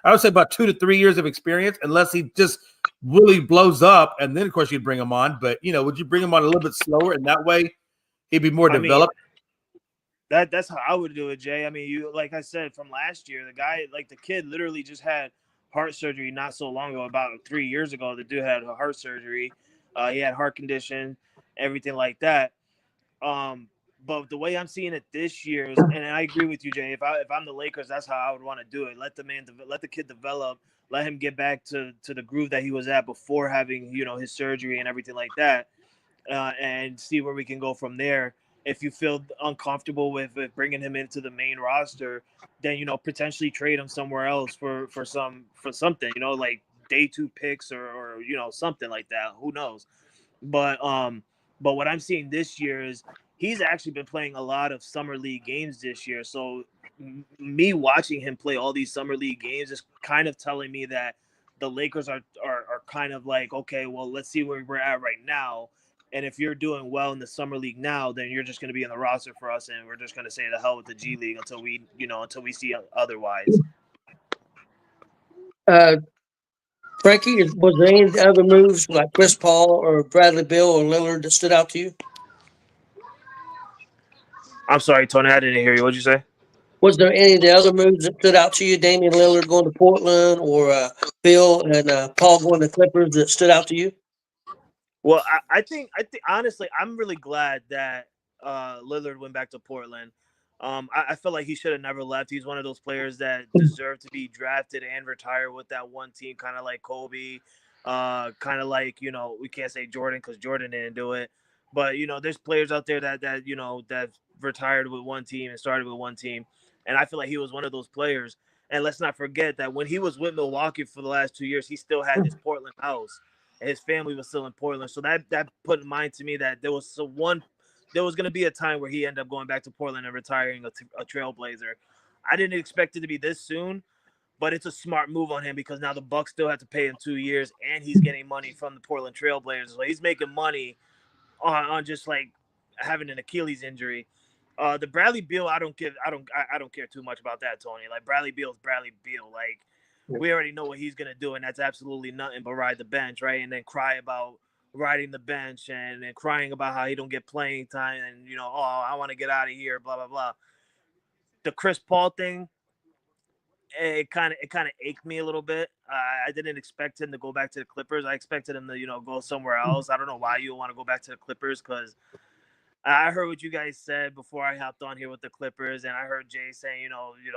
I would say about 2 to 3 years of experience, unless he just really blows up, and then of course you'd bring him on. But would you bring him on a little bit slower, and that way he'd be more developed? That's how I would do it, Jay. I mean, you like I said from last year, the kid literally just had heart surgery not so long ago, about 3 years ago. The dude had heart surgery. He had heart condition, everything like that. But the way I'm seeing it this year is, and I agree with you, Jay. If I'm the Lakers, that's how I would want to do it. Let the kid develop. Let him get back to the groove that he was at before having his surgery and everything like that, and see where we can go from there. If you feel uncomfortable with bringing him into the main roster, then potentially trade him somewhere else for something, like day 2 picks or something like that. Who knows? But what I'm seeing this year is he's actually been playing a lot of summer league games this year. So me watching him play all these summer league games is kind of telling me that the Lakers are kind of like, okay, well, let's see where we're at right now. And if you're doing well in the summer league now, then you're just going to be in the roster for us, and we're just going to say the hell with the G League until we see otherwise. Frankie, was there any other moves like Chris Paul or Bradley Beal or Lillard that stood out to you? I'm sorry, Tony, I didn't hear you. What'd you say? Was there any of the other moves that stood out to you? Damian Lillard going to Portland, or Bill and Paul going to Clippers that stood out to you? Well, I think honestly, I'm really glad that Lillard went back to Portland. I feel like he should have never left. He's one of those players that deserve to be drafted and retire with that one team, kind of like Kobe, kind of like, we can't say Jordan because Jordan didn't do it. But, there's players out there that retired with one team and started with one team. And I feel like he was one of those players. And let's not forget that when he was with Milwaukee for the last 2 years, he still had his Portland house, and his family was still in Portland. So that put in mind to me that there was going to be a time where he ended up going back to Portland and retiring a Trailblazer. I didn't expect it to be this soon, but it's a smart move on him because now the Bucks still have to pay him 2 years, and he's getting money from the Portland Trailblazers. So he's making money on just like having an Achilles injury. The Bradley Beal, I don't care too much about that, Tony. Like Bradley Beal's Bradley Beal. Like we already know what he's gonna do, and that's absolutely nothing but ride the bench, right? And then cry about riding the bench and then crying about how he don't get playing time and oh, I want to get out of here, blah blah blah. The Chris Paul thing, it kind of ached me a little bit. I didn't expect him to go back to the Clippers. I expected him to go somewhere else. I don't know why you want to go back to the Clippers, because I heard what you guys said before I hopped on here with the Clippers, and I heard Jay saying,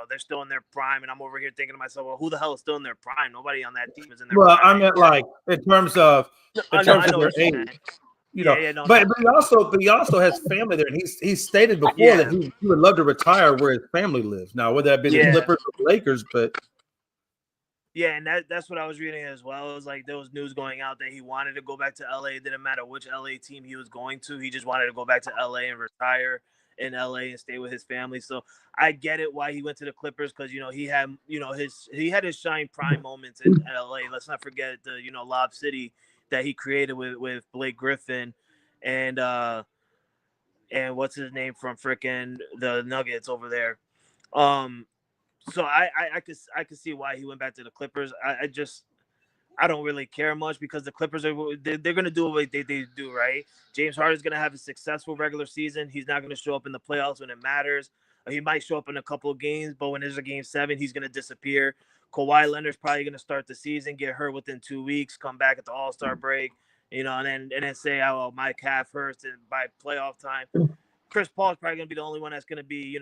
they're still in their prime, and I'm over here thinking to myself, well, who the hell is still in their prime? Nobody on that team is in their prime. Well, I meant like in terms of their age. But he also has family there, and he's stated before that he would love to retire where his family lives. Now, whether that be the Clippers or the Lakers, but yeah, and that's what I was reading as well. It was like there was news going out that he wanted to go back to LA. It didn't matter which LA team he was going to. He just wanted to go back to LA and retire in LA and stay with his family. So I get it why he went to the Clippers, because he had his shine prime moments in LA. Let's not forget the Lob City that he created with Blake Griffin and what's his name from frickin' the Nuggets over there. So I could see why he went back to the Clippers. I don't really care much, because the Clippers they're gonna do what they do, right? James Harden's gonna have a successful regular season. He's not gonna show up in the playoffs when it matters. He might show up in a couple of games, but when there's a game 7, he's gonna disappear. Kawhi Leonard's probably gonna start the season, get hurt within 2 weeks, come back at the All-Star break, and then say, oh, my calf hurts, and by playoff time. Chris Paul's probably gonna be the only one that's gonna be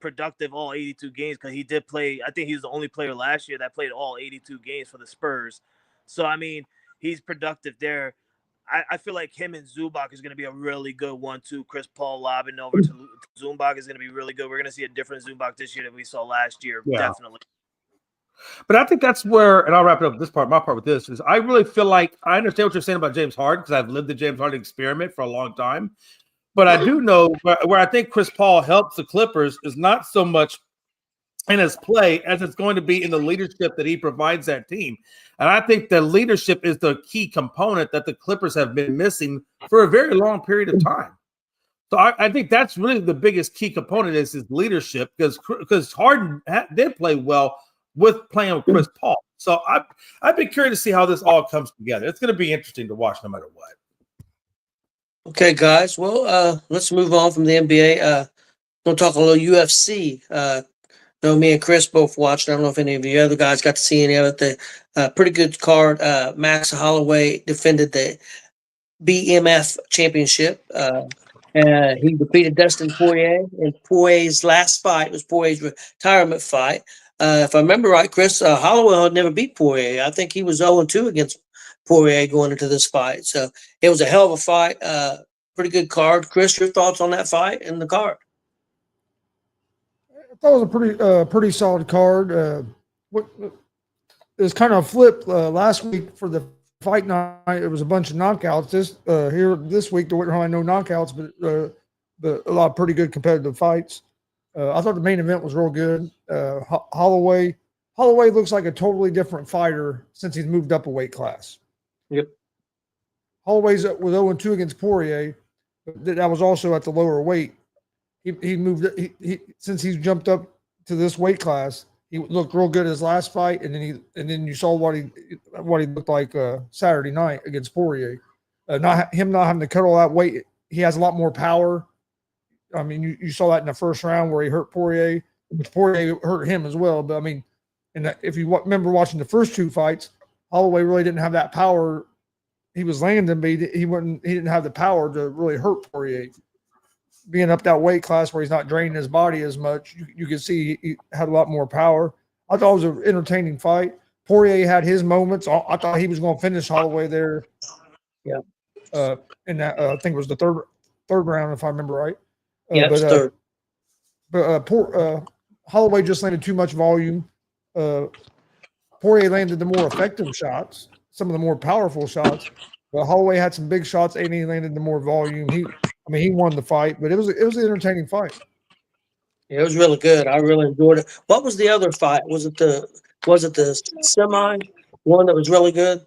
productive all 82 games, because he did play. I think he was the only player last year that played all 82 games for the Spurs. So I mean, he's productive there. I feel like him and Zubac is going to be a really good 1-2. Chris Paul lobbing over to Zubac is going to be really good. We're going to see a different Zubac this year than we saw last year, definitely. But I think that's where, and I'll wrap it up this part. My part with this is I really feel like I understand what you're saying about James Harden, because I've lived the James Harden experiment for a long time. But I do know where I think Chris Paul helps the Clippers is not so much in his play as it's going to be in the leadership that he provides that team. And I think the leadership is the key component that the Clippers have been missing for a very long period of time. So I think that's really the biggest key component is his leadership, because Harden did play well with playing with Chris Paul. So I'd be curious to see how this all comes together. It's going to be interesting to watch no matter what. Okay, guys. Well, let's move on from the NBA. We'll talk a little UFC. Me and Chris both watched. I don't know if any of you other guys got to see any of it. The pretty good card. Max Holloway defended the BMF championship. He defeated Dustin Poirier, and Poirier's last fight was Poirier's retirement fight. If I remember right, Chris, Holloway had never beat Poirier. I think he was 0-2 against Poirier going into this fight. So it was a hell of a fight. Pretty good card. Chris, your thoughts on that fight and the card? I thought it was a pretty solid card. It was kind of flipped last week for the fight night. It was a bunch of knockouts. This week there weren't no knockouts, but a lot of pretty good competitive fights. I thought the main event was real good. Holloway looks like a totally different fighter since he's moved up a weight class. Yep. Holloway's was 0-2 against Poirier, but that was also at the lower weight. He moved. Since he's jumped up to this weight class, he looked real good his last fight, and then you saw what he looked like Saturday night against Poirier. Not having to cut all that weight. He has a lot more power. I mean, you saw that in the first round where he hurt Poirier, which Poirier hurt him as well. But I mean, and if you remember watching the first 2 fights, Holloway really didn't have that power. He was landing, but he didn't have the power to really hurt Poirier. Being up that weight class where he's not draining his body as much, you can see he had a lot more power. I thought it was an entertaining fight. Poirier had his moments. I thought he was going to finish Holloway there. Yeah. In that, I think it was the third round, if I remember right. Yeah, third. But Holloway just landed too much volume. Poirier landed the more effective shots, some of the more powerful shots. But Holloway had some big shots, and he landed the more volume. He won the fight, but it was an entertaining fight. Yeah, it was really good. I really enjoyed it. What was the other fight? Was it the semi one that was really good?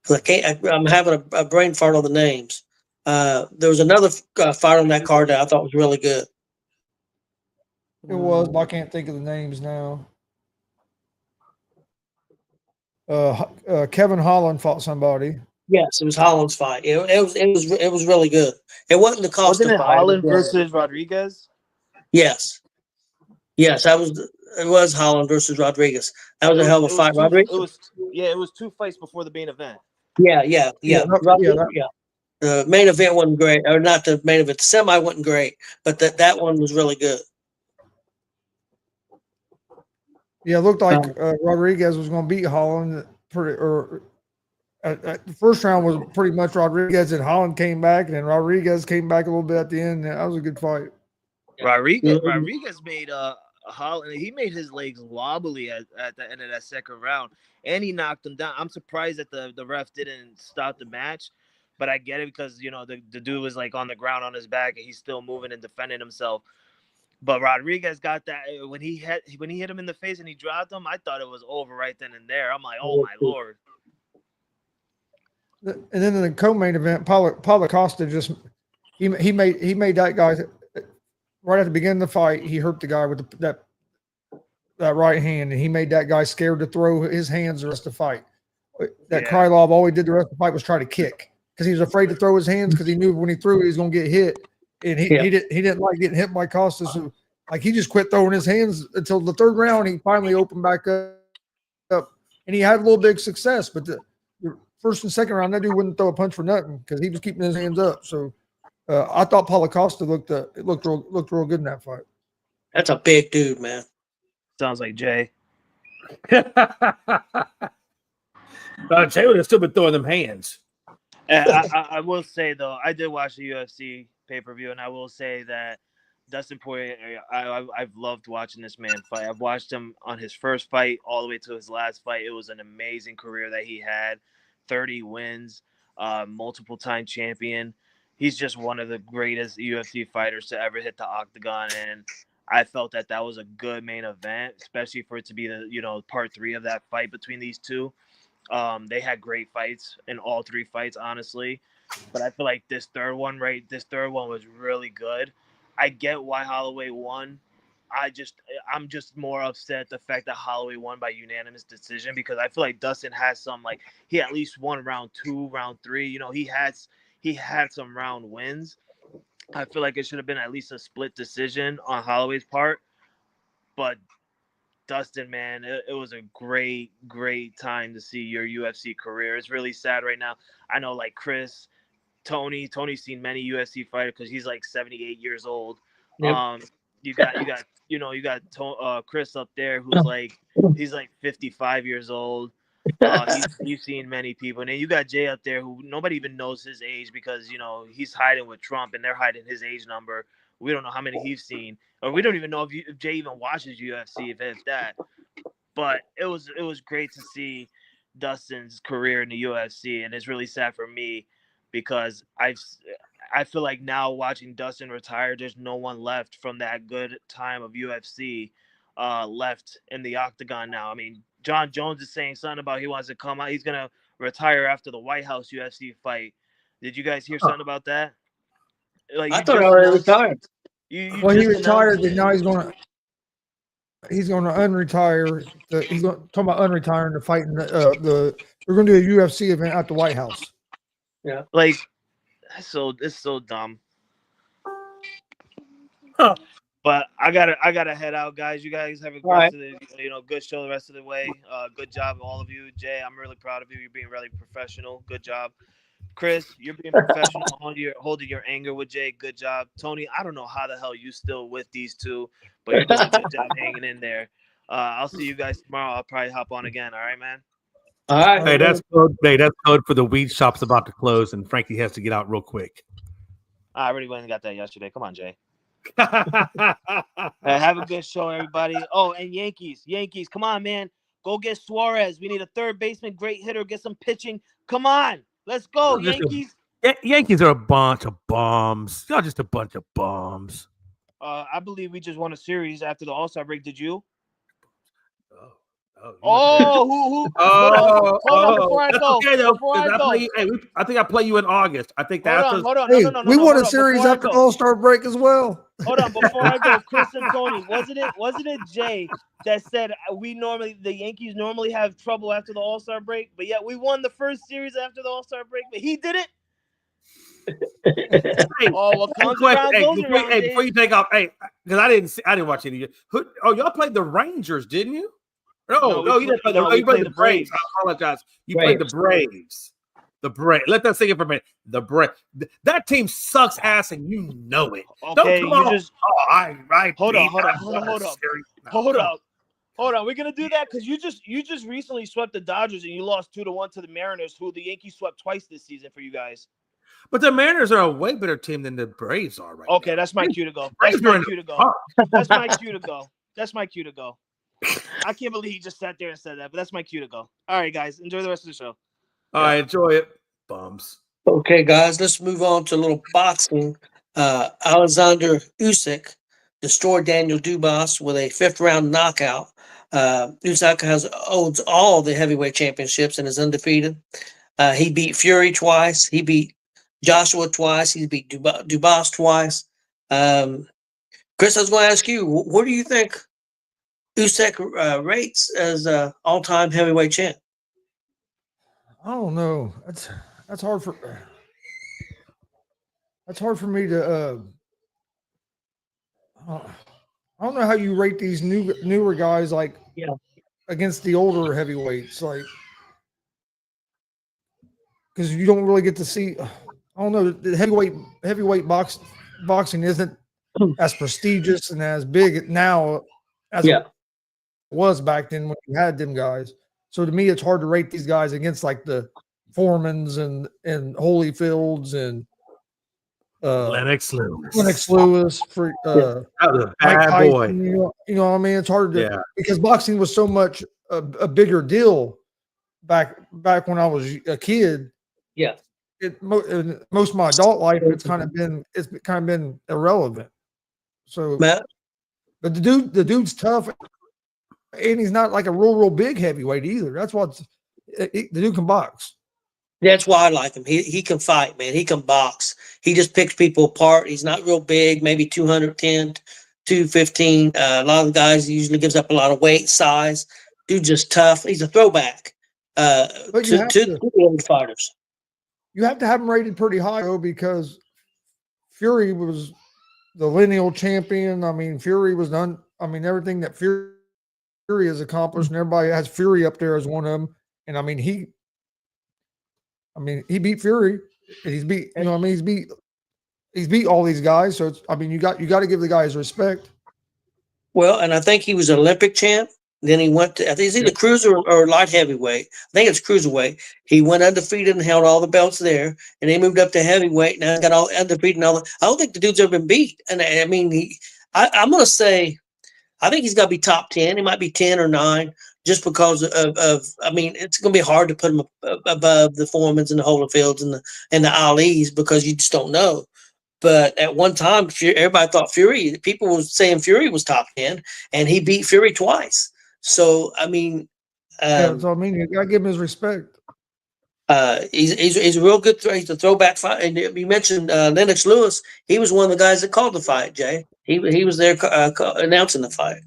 'Cause I'm having a brain fart on the names. There was another fight on that card that I thought was really good. It was, but I can't think of the names now. Kevin Holland fought somebody. Yes, it was Holland's fight. It was really good. It wasn't the Costa Wasn't it fight. Holland versus Rodriguez? Yes, it was Holland versus Rodriguez. That was a hell of a fight. Rodriguez. It was 2 fights before the main event. Yeah. that- The main event wasn't great, or not the main event. The semi wasn't great, but that one was really good. Yeah, it looked like Rodriguez was going to beat Holland. The first round was pretty much Rodriguez, and Holland came back, and then Rodriguez came back a little bit at the end. That was a good fight. Rodriguez made Holland. He made his legs wobbly at the end of that second round, and he knocked him down. I'm surprised that the ref didn't stop the match, but I get it because the dude was like on the ground on his back, and he's still moving and defending himself. But Rodriguez got that when he hit him in the face and he dropped him. I thought it was over right then and there. I'm like, oh my Lord. And then in the co-main event, Paulo Costa just he made that guy right at the beginning of the fight. He hurt the guy with that right hand, and he made that guy scared to throw his hands the rest of the fight. That Krylov, all he did the rest of the fight was try to kick because he was afraid to throw his hands because he knew when he threw he was going to get hit. And he didn't like getting hit by Costa, so like he just quit throwing his hands until the third round. He finally opened back up, and he had a little big success. But the first and second round, that dude wouldn't throw a punch for nothing because he was keeping his hands up. So I thought Paulo Costa looked real good in that fight. That's a big dude, man. Sounds like Jay. Jay would have still been throwing them hands. And I will say though, I did watch the UFC pay-per-view, and I will say that Dustin Poirier, I've loved watching this man fight. I've watched him on his first fight all the way to his last fight. It was an amazing career that he had. 30 wins, multiple time champion. He's just one of the greatest UFC fighters to ever hit the octagon, and I felt that was a good main event, especially for it to be the part 3 of that fight between these two. They had great fights in all 3 fights, honestly. But I feel like this third one was really good. I get why Holloway won. I'm just more upset the fact that Holloway won by unanimous decision because I feel like Dustin has some he at least won round 2, round 3. He had some round wins. I feel like it should have been at least a split decision on Holloway's part. But Dustin, man, it was a great time to see your UFC career. It's really sad right now. I know like Chris, Tony's seen many UFC fighters because he's like 78 years old. Yep. You got Chris up there who's he's 55 years old. He's seen many people, and then you got Jay up there who nobody even knows his age because he's hiding with Trump and they're hiding his age number. We don't know how many he's seen, or we don't even know if Jay even watches UFC, if that. But it was great to see Dustin's career in the UFC, and it's really sad for me because I feel like now watching Dustin retire, there's no one left from that good time of UFC left in the octagon now. I mean, John Jones is saying something about he wants to come out. He's gonna retire after the White House UFC fight. Did you guys hear something about that? I thought he already retired. He retired, and now he's going to unretire. He's going to talk about unretiring to fight in we're going to do a UFC event at the White House. Yeah, it's so dumb. Huh. But I gotta head out, guys. You guys have a good show the rest of the way. Good job, all of you. Jay, I'm really proud of you. You're being really professional. Good job. Chris, you're being professional, holding your anger with Jay. Good job. Tony, I don't know how the hell you still with these two, but you're doing a good job hanging in there. I'll see you guys tomorrow. I'll probably hop on again. All right, man? All right. Hey, that's code for the weed shop's about to close, and Frankie has to get out real quick. I already went and got that yesterday. Come on, Jay. Have a good show, everybody. Oh, and Yankees, come on, man. Go get Suarez. We need a third baseman, great hitter. Get some pitching. Come on. Let's go, Yankees. Yankees are a bunch of bums. Y'all just a bunch of bums. I believe we just won a series after the All-Star break. Did you? Hold on, before I go. Okay, though, Before I go. I think I play you in August. I think that's Hold on. Hey, No, we won a hold on. series Before I after go. All-Star break as well. Hold on, before I go, Chris and Tony, wasn't it Jay that said the Yankees normally have trouble after the All-Star break, but yet we won the first series after the All-Star break, but he did it? Oh, what comes around goes around. Before you take off, because I didn't watch any. Y'all played the Rangers, didn't you? No, you didn't play you played the Braves. I apologize. You played the Braves. The Braves. Let that sink in for a minute. The Braves. That team sucks ass, and you know it. Okay, Don't come on. Hold on. We're gonna do that because you just recently swept the Dodgers and you lost 2-1 to the Mariners, who the Yankees swept twice this season for you guys. But the Mariners are a way better team than the Braves are right now. Okay, that's my cue to go. That's my cue to go. I can't believe he just sat there and said that, but that's my cue to go. All right, guys, enjoy the rest of the show. All right, enjoy it. Bums. Okay, guys, let's move on to a little boxing. Alexander Usyk destroyed Daniel Dubois with a 5th-round knockout. Usyk owns all the heavyweight championships and is undefeated. He beat Fury twice. He beat Joshua twice. He beat Dubois twice. Chris, I was going to ask you, what do you think Usyk rates as all-time heavyweight champ? I don't know. That's hard for me to. I don't know how you rate these newer guys against the older heavyweights, because you don't really get to see. I don't know. The heavyweight boxing isn't as prestigious and as big now as it was back then when you had them guys. So to me, it's hard to rate these guys against like the Foremans and Holyfields and Lennox Lewis. For that was a Mike bad Tyson, boy. you know what I mean? It's hard to because boxing was so much a bigger deal back when I was a kid. Yeah. Most of my adult life, it's kind of been irrelevant. So, Matt? but the dude's tough, and he's not like a real big heavyweight either. That's the dude can box. That's why I like him. He can fight, man. He can box. He just picks people apart. He's not real big, maybe 210, 215. A lot of the guys he usually gives up a lot of weight, size. Dude, just tough. He's a throwback to the old fighters. You have to have him rated pretty high, though, because Fury was the lineal champion. I mean, Fury was done. I mean, everything that Fury has accomplished, and everybody has Fury up there as one of them. And I mean, he beat Fury. And he's beat, you know what I mean? He's beat all these guys. So you got to give the guys respect. Well, and I think he was Olympic champ. Then he went to, I think it's either cruiser or light heavyweight. I think it's cruiserweight. He went undefeated and held all the belts there. And he moved up to heavyweight. Now got all undefeated and all that. I don't think the dude's ever been beat. And I mean, I'm going to say, I think he's got to be top 10. He might be 10 or 9 just because of I mean, it's going to be hard to put him above the Foremans and the Holyfields and the Alis because you just don't know. But at one time, everybody thought people were saying Fury was top 10, and he beat Fury twice. So, I mean, so I mean, you got to give him his respect. He's a real good he's a throwback fight. And you mentioned Lennox Lewis. He was one of the guys that called the fight, Jay. He was there announcing the fight.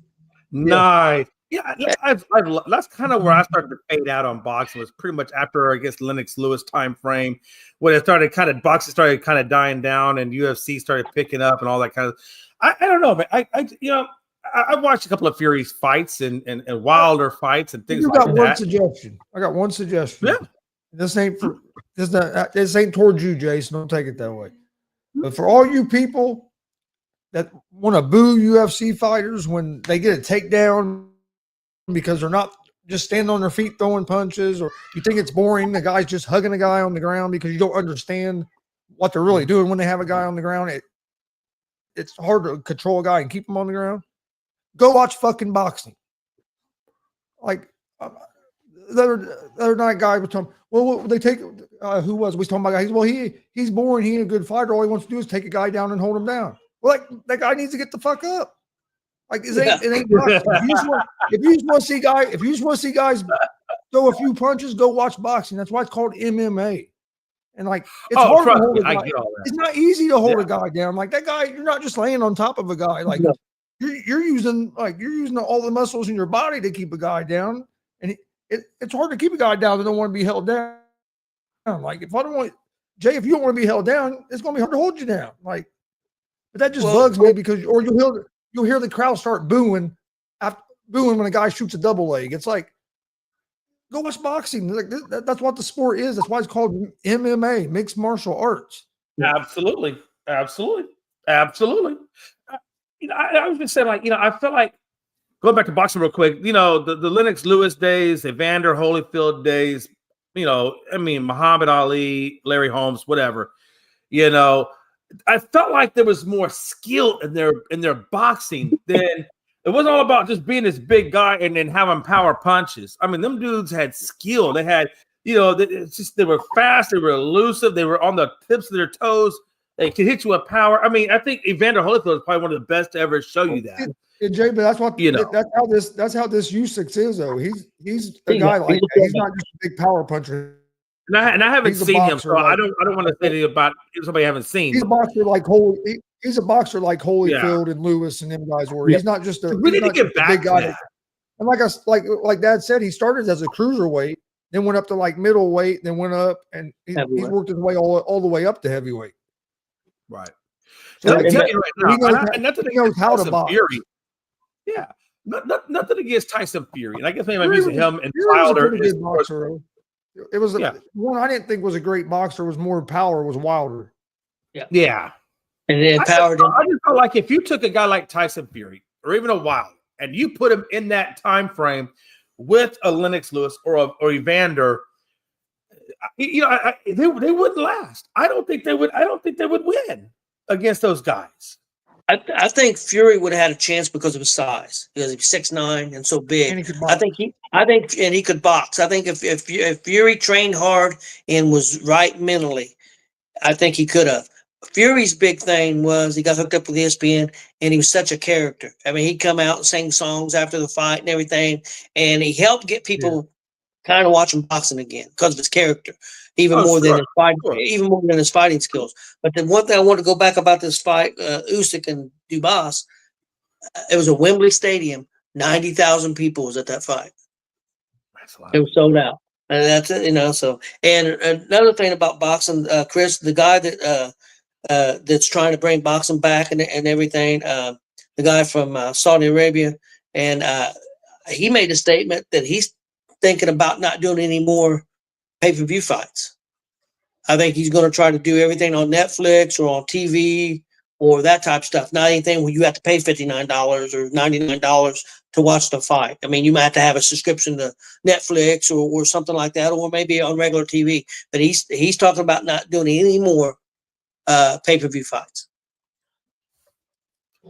Nice. Yeah, that's kind of where I started to fade out on boxing. Was pretty much after, I guess, Lennox Lewis time frame when it started boxing started kind of dying down and UFC started picking up and all that kind of. I don't know, but I watched a couple of Fury's fights and Wilder fights and things like that. I got one suggestion. Yeah. This ain't towards you, Jason. Don't take it that way. But for all you people that want to boo UFC fighters when they get a takedown because they're not just standing on their feet throwing punches, or you think it's boring, the guy's just hugging a guy on the ground because you don't understand what they're really doing when they have a guy on the ground. it's hard to control a guy and keep him on the ground. Go watch fucking boxing. Like the other night, guy was talking. Well, they take who was we talking about? Guys? Well, he's boring. He ain't a good fighter. All he wants to do is take a guy down and hold him down. Well, that guy needs to get the fuck up. Like it ain't boxing. If you just want to see guys throw a few punches, go watch boxing. That's why it's called MMA. And like it's hard to hold a guy. It's not easy to hold a guy down. Like that guy, you're not just laying on top of a guy. Like you're using all the muscles in your body to keep a guy down. And it's hard to keep a guy down that don't want to be held down. Like if I don't want Jay, if you don't want to be held down, it's gonna be hard to hold you down. Like, but that just bugs me because you'll hear the crowd start booing when a guy shoots a double leg. It's like, go watch boxing. Like that's what the sport is. That's why it's called MMA, mixed martial arts. Absolutely. I was just saying, like, I feel like going back to boxing real quick, the Lennox Lewis days, Evander Holyfield days, Muhammad Ali, Larry Holmes, whatever, I felt like there was more skill in their boxing than it wasn't all about just being this big guy and then having power punches. I mean, them dudes had skill. They had, they were fast, they were elusive, they were on the tips of their toes. They could hit you with power. I mean, I think Evander Holyfield is probably one of the best to ever show you that. And Jay, but that's what that's how this Usyk is though. He's a guy like that. He's not just a big power puncher. And I haven't seen him, so I don't want to say anything about somebody I haven't seen. He's a boxer like Holyfield and Lewis and them guys were. He's not just a we need to get back to that. And like Dad said, he started as a cruiserweight, then went up to like middleweight, then went up and he's worked his way all the way up to heavyweight. Right. So he knows how to box. Fury. Yeah. Nothing against Tyson Fury. And I guess maybe I'm using him and Wilder. It was one I didn't think was a great boxer, was more power, was Wilder. Yeah. And then I just felt like if you took a guy like Tyson Fury or even a Wilder and you put him in that time frame with a Lennox Lewis or Evander, they wouldn't last. I don't think they would win against those guys. I think Fury would have had a chance because of his size, because he's 6'9" and so big. And he could box. And he could box. I think if Fury trained hard and was right mentally, I think he could have. Fury's big thing was he got hooked up with ESPN and he was such a character. I mean, he'd come out and sing songs after the fight and everything, and he helped get people kind of watching boxing again because of his character, even more than his fighting skills. But the one thing I want to go back about this fight, Usyk and Dubois, it was a Wembley Stadium. 90,000 people was at that fight. That's a lot. It was sold out, and that's it. So, and another thing about boxing, Chris, the guy that's trying to bring boxing back and everything, the guy from Saudi Arabia, and he made a statement that he's thinking about not doing any more pay-per-view fights. I think he's going to try to do everything on Netflix or on TV or that type of stuff. Not anything where you have to pay $59 or $99 to watch the fight. I mean, you might have to have a subscription to Netflix or something like that, or maybe on regular TV. But he's talking about not doing any more pay-per-view fights.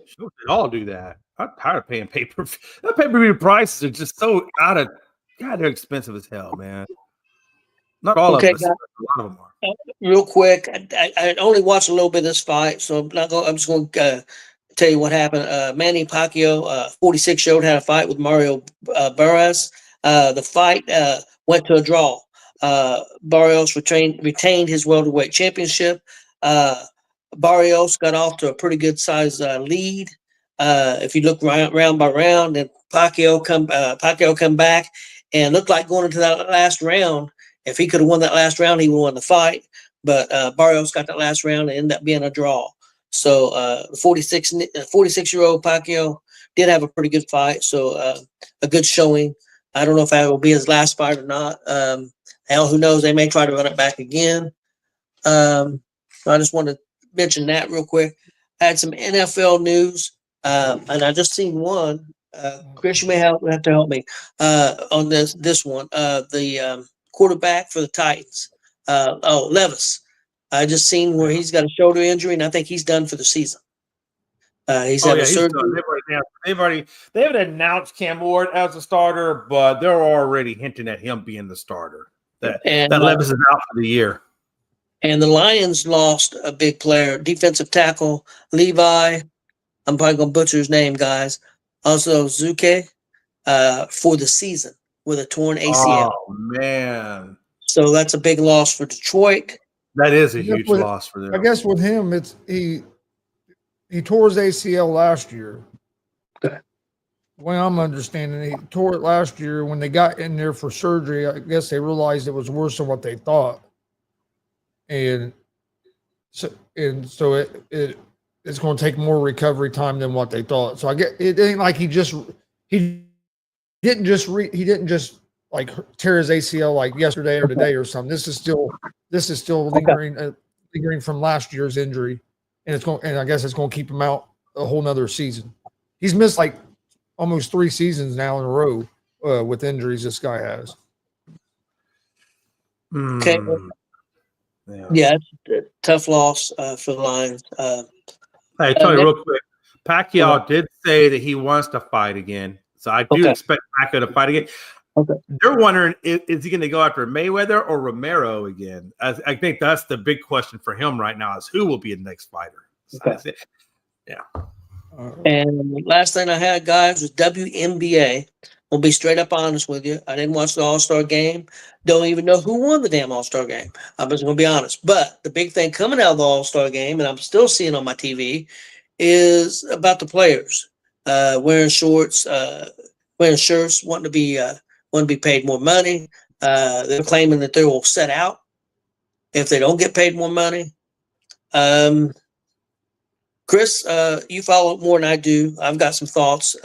Sure, they all do that. I'm tired of paying pay-per-view. The pay-per-view prices are just so they're expensive as hell, man. Not all of us. A lot of them are. Real quick, I only watched a little bit of this fight, so I'm just going to tell you what happened. Manny Pacquiao, 46-year-old, had a fight with Mario Barrios. The fight went to a draw. Barrios retained his welterweight championship. Barrios got off to a pretty good size lead. If you look round by round, and Pacquiao come back and looked like going into that last round. If he could have won that last round, he would have won the fight. But Barrios got that last round and ended up being a draw. So 46-year-old Pacquiao did have a pretty good fight. So a good showing. I don't know if that will be his last fight or not. Hell, who knows? They may try to run it back again. So I just want to mention that real quick. I had some NFL news, and I just seen one. Chris, you may have to help me on this one. The quarterback for the Titans, Levis. I just seen where he's got a shoulder injury, and I think he's done for the season. He's Oh having yeah, he's surgery. done. They haven't announced Cam Ward as a starter, but they're already hinting at him being the starter. And, That Levis is out for the year. And the Lions lost a big player, defensive tackle Levi. I'm probably gonna butcher his name, guys. Also Zuke for the season with a torn ACL. Oh man, So that's a big loss for Detroit. that is a Yeah, huge but loss for them. I guess with him, it's he tore his ACL last year. Okay. Well, I'm understanding he tore it last year. When they got in there for surgery, I guess they realized it was worse than what they thought, and so it's going to take more recovery time than what they thought. So I get it ain't like he didn't just like tear his ACL like yesterday or today or something. This is still lingering from last year's injury, and I guess it's going to keep him out a whole nother season. He's missed like almost 3 seasons now in a row with injuries. This guy has. Okay. Yeah, it's a tough loss for the Lions. Hey, tell you real quick. Pacquiao did say that he wants to fight again, so I do expect Pacquiao to fight again. Okay. They're wondering is he going to go after Mayweather or Romero again? I think that's the big question for him right now: is who will be the next fighter? So that's it. Yeah. And last thing I had, guys, was WNBA. I'll be straight up honest with you. I didn't watch the All-Star game. Don't even know who won the damn All-Star game. I'm just going to be honest. But the big thing coming out of the All-Star game, and I'm still seeing on my TV, is about the players wearing shorts, wearing shirts, wanting to be paid more money. They're claiming that they will set out if they don't get paid more money. Chris, you follow it more than I do. I've got some thoughts.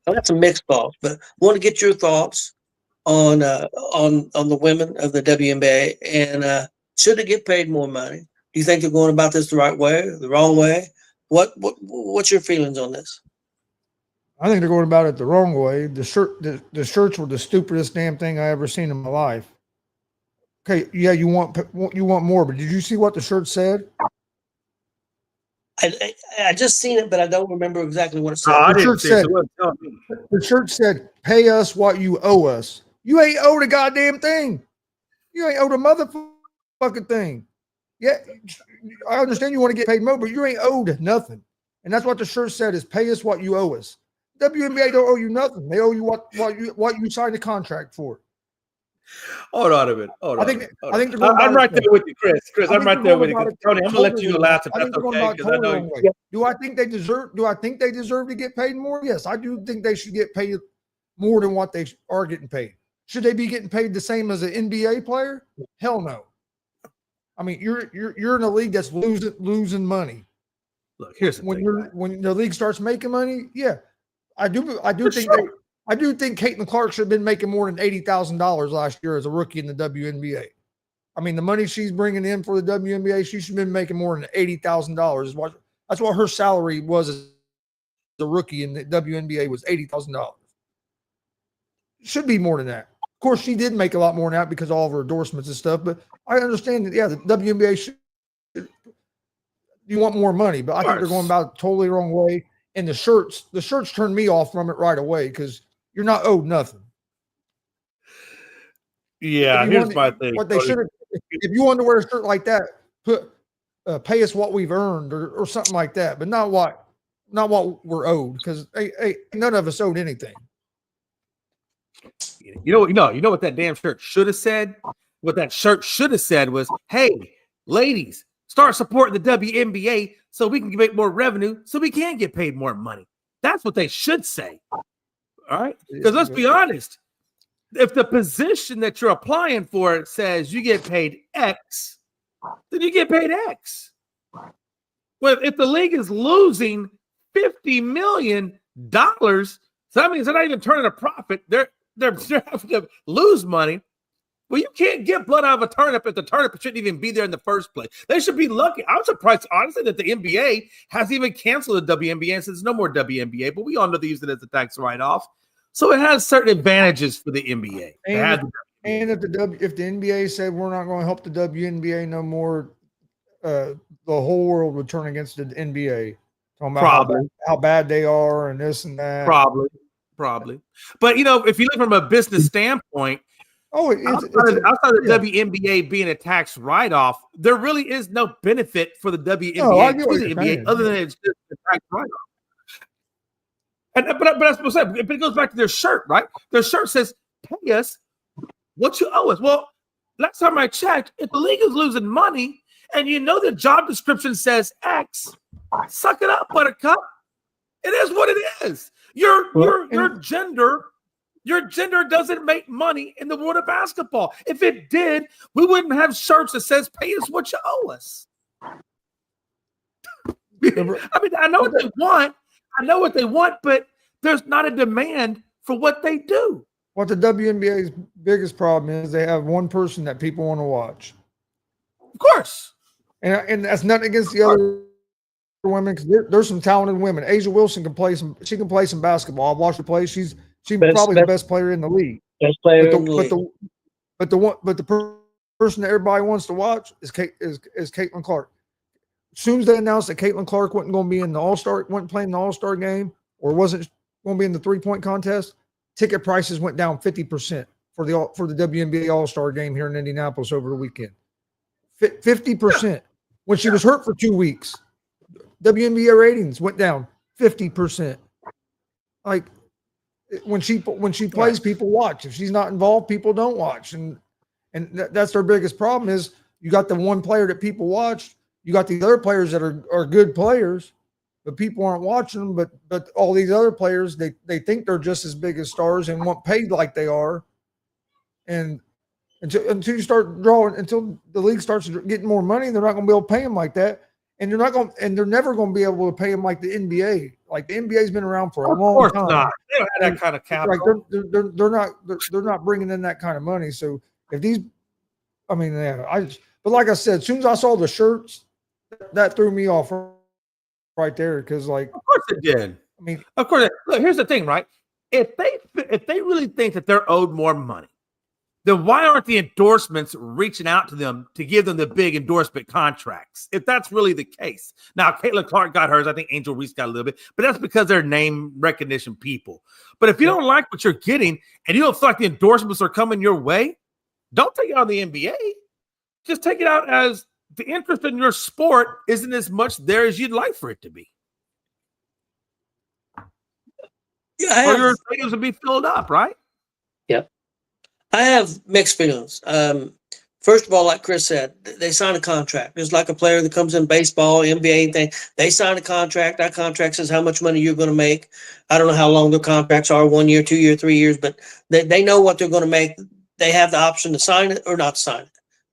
I've got some mixed thoughts, but want to get your thoughts on the women of the WNBA and should they get paid more money? Do you think they're going about this the right way, the wrong way? What's your feelings on this? I think they're going about it the wrong way. The shirts were the stupidest damn thing I ever seen in my life. Okay, yeah, you want more, but did you see what the shirt said? I just seen it, but I don't remember exactly what it said. I The didn't shirt see said, it. the shirt said, "Pay us what you owe us." You ain't owed a goddamn thing. You ain't owed a motherfucking thing. Yeah, I understand you want to get paid more, but you ain't owed nothing. And that's what the shirt said: is pay us what you owe us. WNBA don't owe you nothing. They owe you what you signed the contract for. Hold on a minute. I think I'm right there with you, Chris. I'm right there with you. Tony, I'm gonna let you go last if I that's think okay. Because I know. Do I think they deserve to get paid more? Yes, I do think they should get paid more than what they are getting paid. Should they be getting paid the same as an NBA player? Hell no. I mean, you're in a league that's losing money. Look, here's the thing. When the league starts making money, yeah, I do think Caitlin Clark should have been making more than $80,000 last year as a rookie in the WNBA. I mean, the money she's bringing in for the WNBA, she should have been making more than $80,000. That's what her salary was as a rookie in the WNBA was $80,000. Should be more than that. Of course, she did make a lot more than that because of all of her endorsements and stuff. But I understand that, yeah, the WNBA should. You want more money, but I think they're going about it totally the wrong way. And the shirts turned me off from it right away because you're not owed nothing. Yeah, here's my thing. What they should have, if you wanted to wear a shirt like that, pay us what we've earned or something like that, but not what we're owed because none of us owed anything. You know what that damn shirt should have said? What that shirt should have said was, "Hey, ladies, start supporting the WNBA so we can make more revenue so we can get paid more money." That's what they should say. All right? Because let's be honest. If the position that you're applying for says you get paid X, then you get paid X. Well, if the league is losing $50 million, so that means they're not even turning a profit. They're having to lose money. Well, you can't get blood out of a turnip if the turnip shouldn't even be there in the first place. They should be lucky. I'm surprised, honestly, that the NBA has even canceled the WNBA and says no more WNBA, but we all know they use it as a tax write-off. So it has certain advantages for the NBA. And if the NBA said we're not going to help the WNBA no more, the whole world would turn against the NBA. talking about Probably. how bad they are and this and that. Probably. But if you look from a business standpoint, outside of the WNBA being a tax write-off, there really is no benefit for the WNBA to the NBA other than it's just a tax write-off. But that's what I'm saying. But it goes back to their shirt, right? Their shirt says, "Pay us what you owe us." Well, last time I checked, if the league is losing money and the job description says X, suck it up, Buttercup. It is what it is. Your gender doesn't make money in the world of basketball. If it did, we wouldn't have shirts that says "Pay us what you owe us." I mean, I know what they want, but there's not a demand for what they do. What the WNBA's biggest problem is, they have one person that people want to watch. Of course. And that's nothing against the other women, because there's some talented women. Asia Wilson can play some basketball. I've watched her play. She's probably the best player in the league. Best player in the league. But the person that everybody wants to watch is Caitlin Clark. As soon as they announced that Caitlin Clark wasn't going to be in the wasn't playing the All-Star game, or wasn't going to be in the 3-point contest, ticket prices went down 50% for the WNBA All-Star game here in Indianapolis over the weekend. 50%. When she was hurt for 2 weeks, WNBA ratings went down 50%. Like, when she plays, people watch. If she's not involved, people don't watch. And that's their biggest problem is you got the one player that people watch. You got the other players that are good players, but people aren't watching them. But all these other players, they think they're just as big as stars and want paid like they are. And until you start until the league starts getting more money, they're not going to be able to pay them like that. And they're never going to be able to pay them like the NBA. Like, the NBA's been around for a long time. Of course not. They don't have that kind of capital. Like, they're not bringing in that kind of money. So if these, but like I said, as soon as I saw the shirts, that threw me off right there, because, like, of course it did. I mean, of course. Look, here's the thing, right? If they really think that they're owed more money, then why aren't the endorsements reaching out to them to give them the big endorsement contracts? If that's really the case. Now, Caitlin Clark got hers. I think Angel Reese got a little bit, but that's because they're name recognition people. But if you don't like what you're getting and you don't feel like the endorsements are coming your way, don't take it out on the NBA. Just take it out as the interest in your sport isn't as much there as you'd like for it to be. Yeah, or your stadiums would be filled up, right? Yep. I have mixed feelings. First of all, like Chris said, they sign a contract. It's like a player that comes in baseball, NBA thing. They sign a contract. That contract says how much money you're going to make. I don't know how long their contracts are, 1 year, 2 year, 3 years, but they know what they're going to make. They have the option to sign it or not sign it.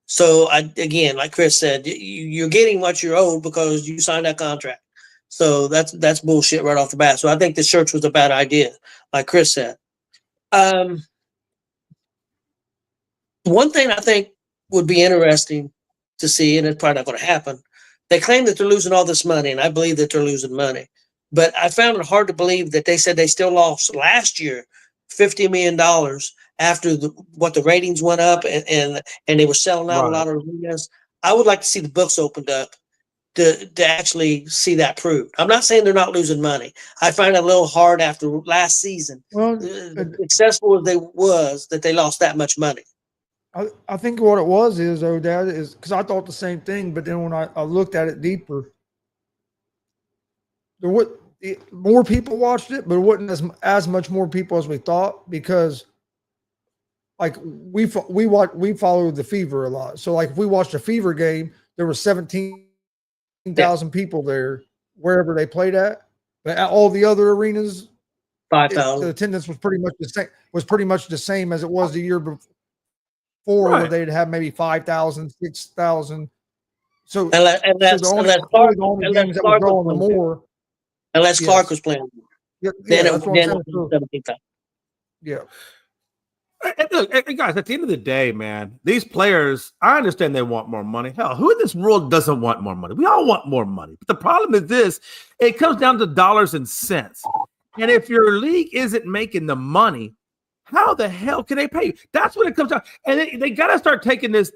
So, again, like Chris said, you're getting what you're owed because you signed that contract. So that's bullshit right off the bat. So I think the shirts was a bad idea, like Chris said. One thing I think would be interesting to see, and it's probably not going to happen, they claim that they're losing all this money, and I believe that they're losing money. But I found it hard to believe that they said they still lost last year $50 million after what the ratings went up and they were selling out a lot of arenas. I would like to see the books opened up to actually see that proved. I'm not saying they're not losing money. I find it a little hard after last season, successful as they was, that they lost that much money. I think what it was is, Dad, is because I thought the same thing, but then when I looked at it deeper, more people watched it, but it wasn't as much more people as we thought, because like we followed the Fever a lot. So like if we watched a Fever game, there were 17,000 people there wherever they played at. But at all the other arenas, 5,000. The attendance was pretty much the same as it was the year before, where they'd have maybe 5,000, 6,000. So unless Clark was playing. Yeah. And look, guys, at the end of the day, man, these players, I understand they want more money. Hell, who in this world doesn't want more money? We all want more money. But the problem is this: it comes down to dollars and cents. And if your league isn't making the money, How the hell can they pay you? That's what it comes down. And they got to start taking this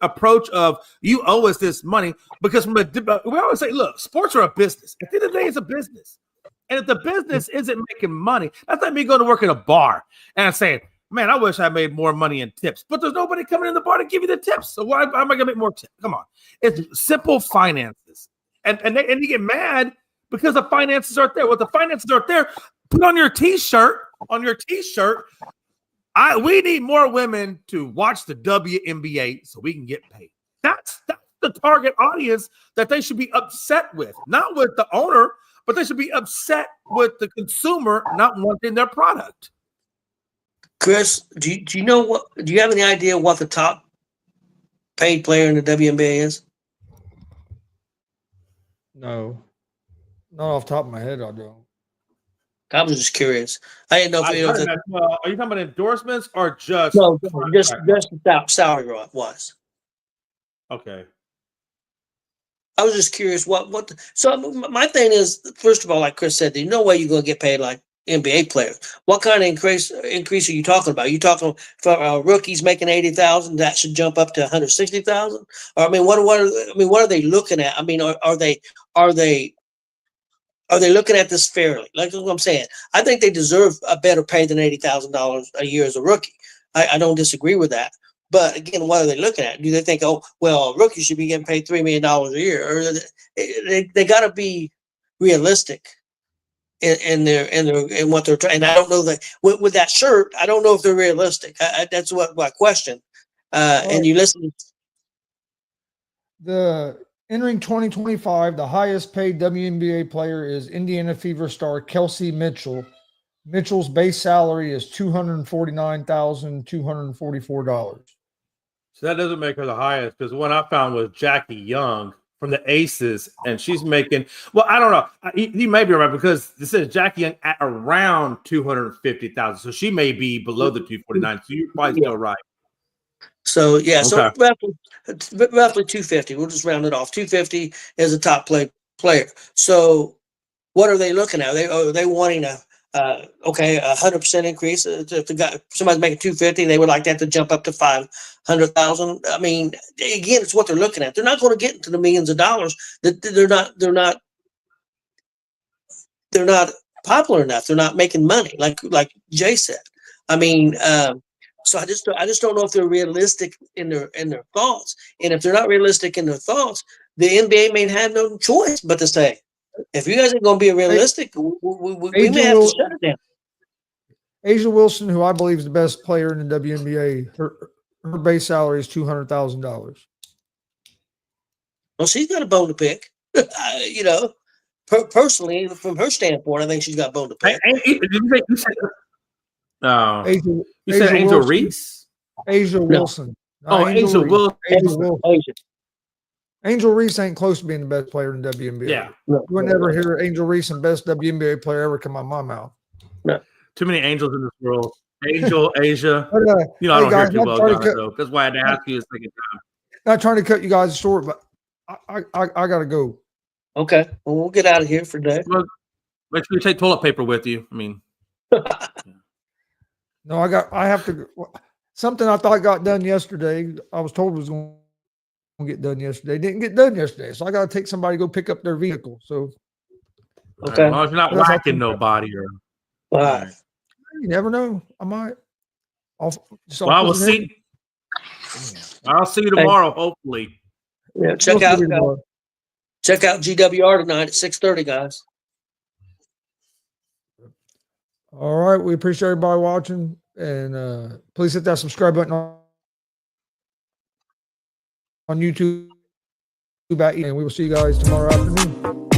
approach of you owe us this money, because we always say, look, sports are a business. At the end of the day, it's a business. And if the business isn't making money, that's like me going to work in a bar and saying, man, I wish I made more money in tips. But there's nobody coming in the bar to give you the tips. So why am I going to make more tips? Come on. It's simple finances. And you get mad because the finances aren't there. Well, the finances aren't there. Put on your T-shirt. We need more women to watch the WNBA so we can get paid. That's the target audience that they should be upset with, not with the owner, but they should be upset with the consumer not wanting their product. Chris, do you know what? Do you have any idea what the top paid player in the WNBA is? No, not off the top of my head, I don't. I was just curious. I didn't know if Are you talking about endorsements or just just the salary was. Okay. I was just curious so my thing is, first of all, like Chris said, there's no way you're going to get paid like NBA players. What kind of increase are you talking about? Are you talking for rookies making 80,000 that should jump up to 160,000? Or I mean, what are they looking at? I mean, are they looking at this fairly? Like what I'm saying, I think they deserve a better pay than $80,000 a year as a rookie. I don't disagree with that. But again, what are they looking at? Do they think, oh, well, a rookie should be getting paid $3 million a year? Or they got to be realistic in what they're trying. And I don't know that with that shirt, I don't know if they're realistic. That's what my question. And you listen. Entering 2025, the highest paid WNBA player is Indiana Fever star Kelsey Mitchell. Mitchell's base salary is $249,244. So that doesn't make her the highest, because one I found was Jackie Young from the Aces, and she's making, well, I don't know. You may be right, because this says Jackie Young at around 250,000. So she may be below the 249. So you're probably still right. So yeah, Okay. so roughly 250. We'll just round it off. 250 is a top player. So what are they looking at? Are they wanting a 100% increase? If somebody's making 250, they would like that to jump up to 500,000. I mean, again, it's what they're looking at. They're not going to get into the millions of dollars. They're not popular enough. They're not making money, like Jay said. I mean, so I just don't know if they're realistic in their thoughts. And if they're not realistic in their thoughts, the NBA may have no choice but to say, if you guys are going to be realistic, we may have to shut it down. A'ja Wilson, who I believe is the best player in the WNBA, her base salary is $200,000. Well, she's got a bone to pick. Personally, from her standpoint, I think she's got a bone to pick. You said Angel Reese? A'ja Wilson. Oh, Angel Wilson. Angel Reese ain't close to being the best player in the WNBA. Yeah. You would never hear Angel Reese and best WNBA player ever come out of my mouth. No. Too many angels in this world. Angel, Asia. But, I don't guys, hear too well, though. That's why I had to ask you a second time. Not trying to cut you guys short, but I got to go. Okay. Well, we'll get out of here for today. Well, make sure you take toilet paper with you. I mean. No, I have to. Something I thought got done yesterday. I was told it was going to get done yesterday. Didn't get done yesterday, so I got to take somebody to go pick up their vehicle. So, okay. As long as you're not whacking nobody, or all right. You never know. I might. I will see. I'll see you tomorrow, hopefully. Yeah, check out GWR tonight at 6:30, guys. All right. We appreciate everybody watching. And please hit that subscribe button on YouTube. And we will see you guys tomorrow afternoon.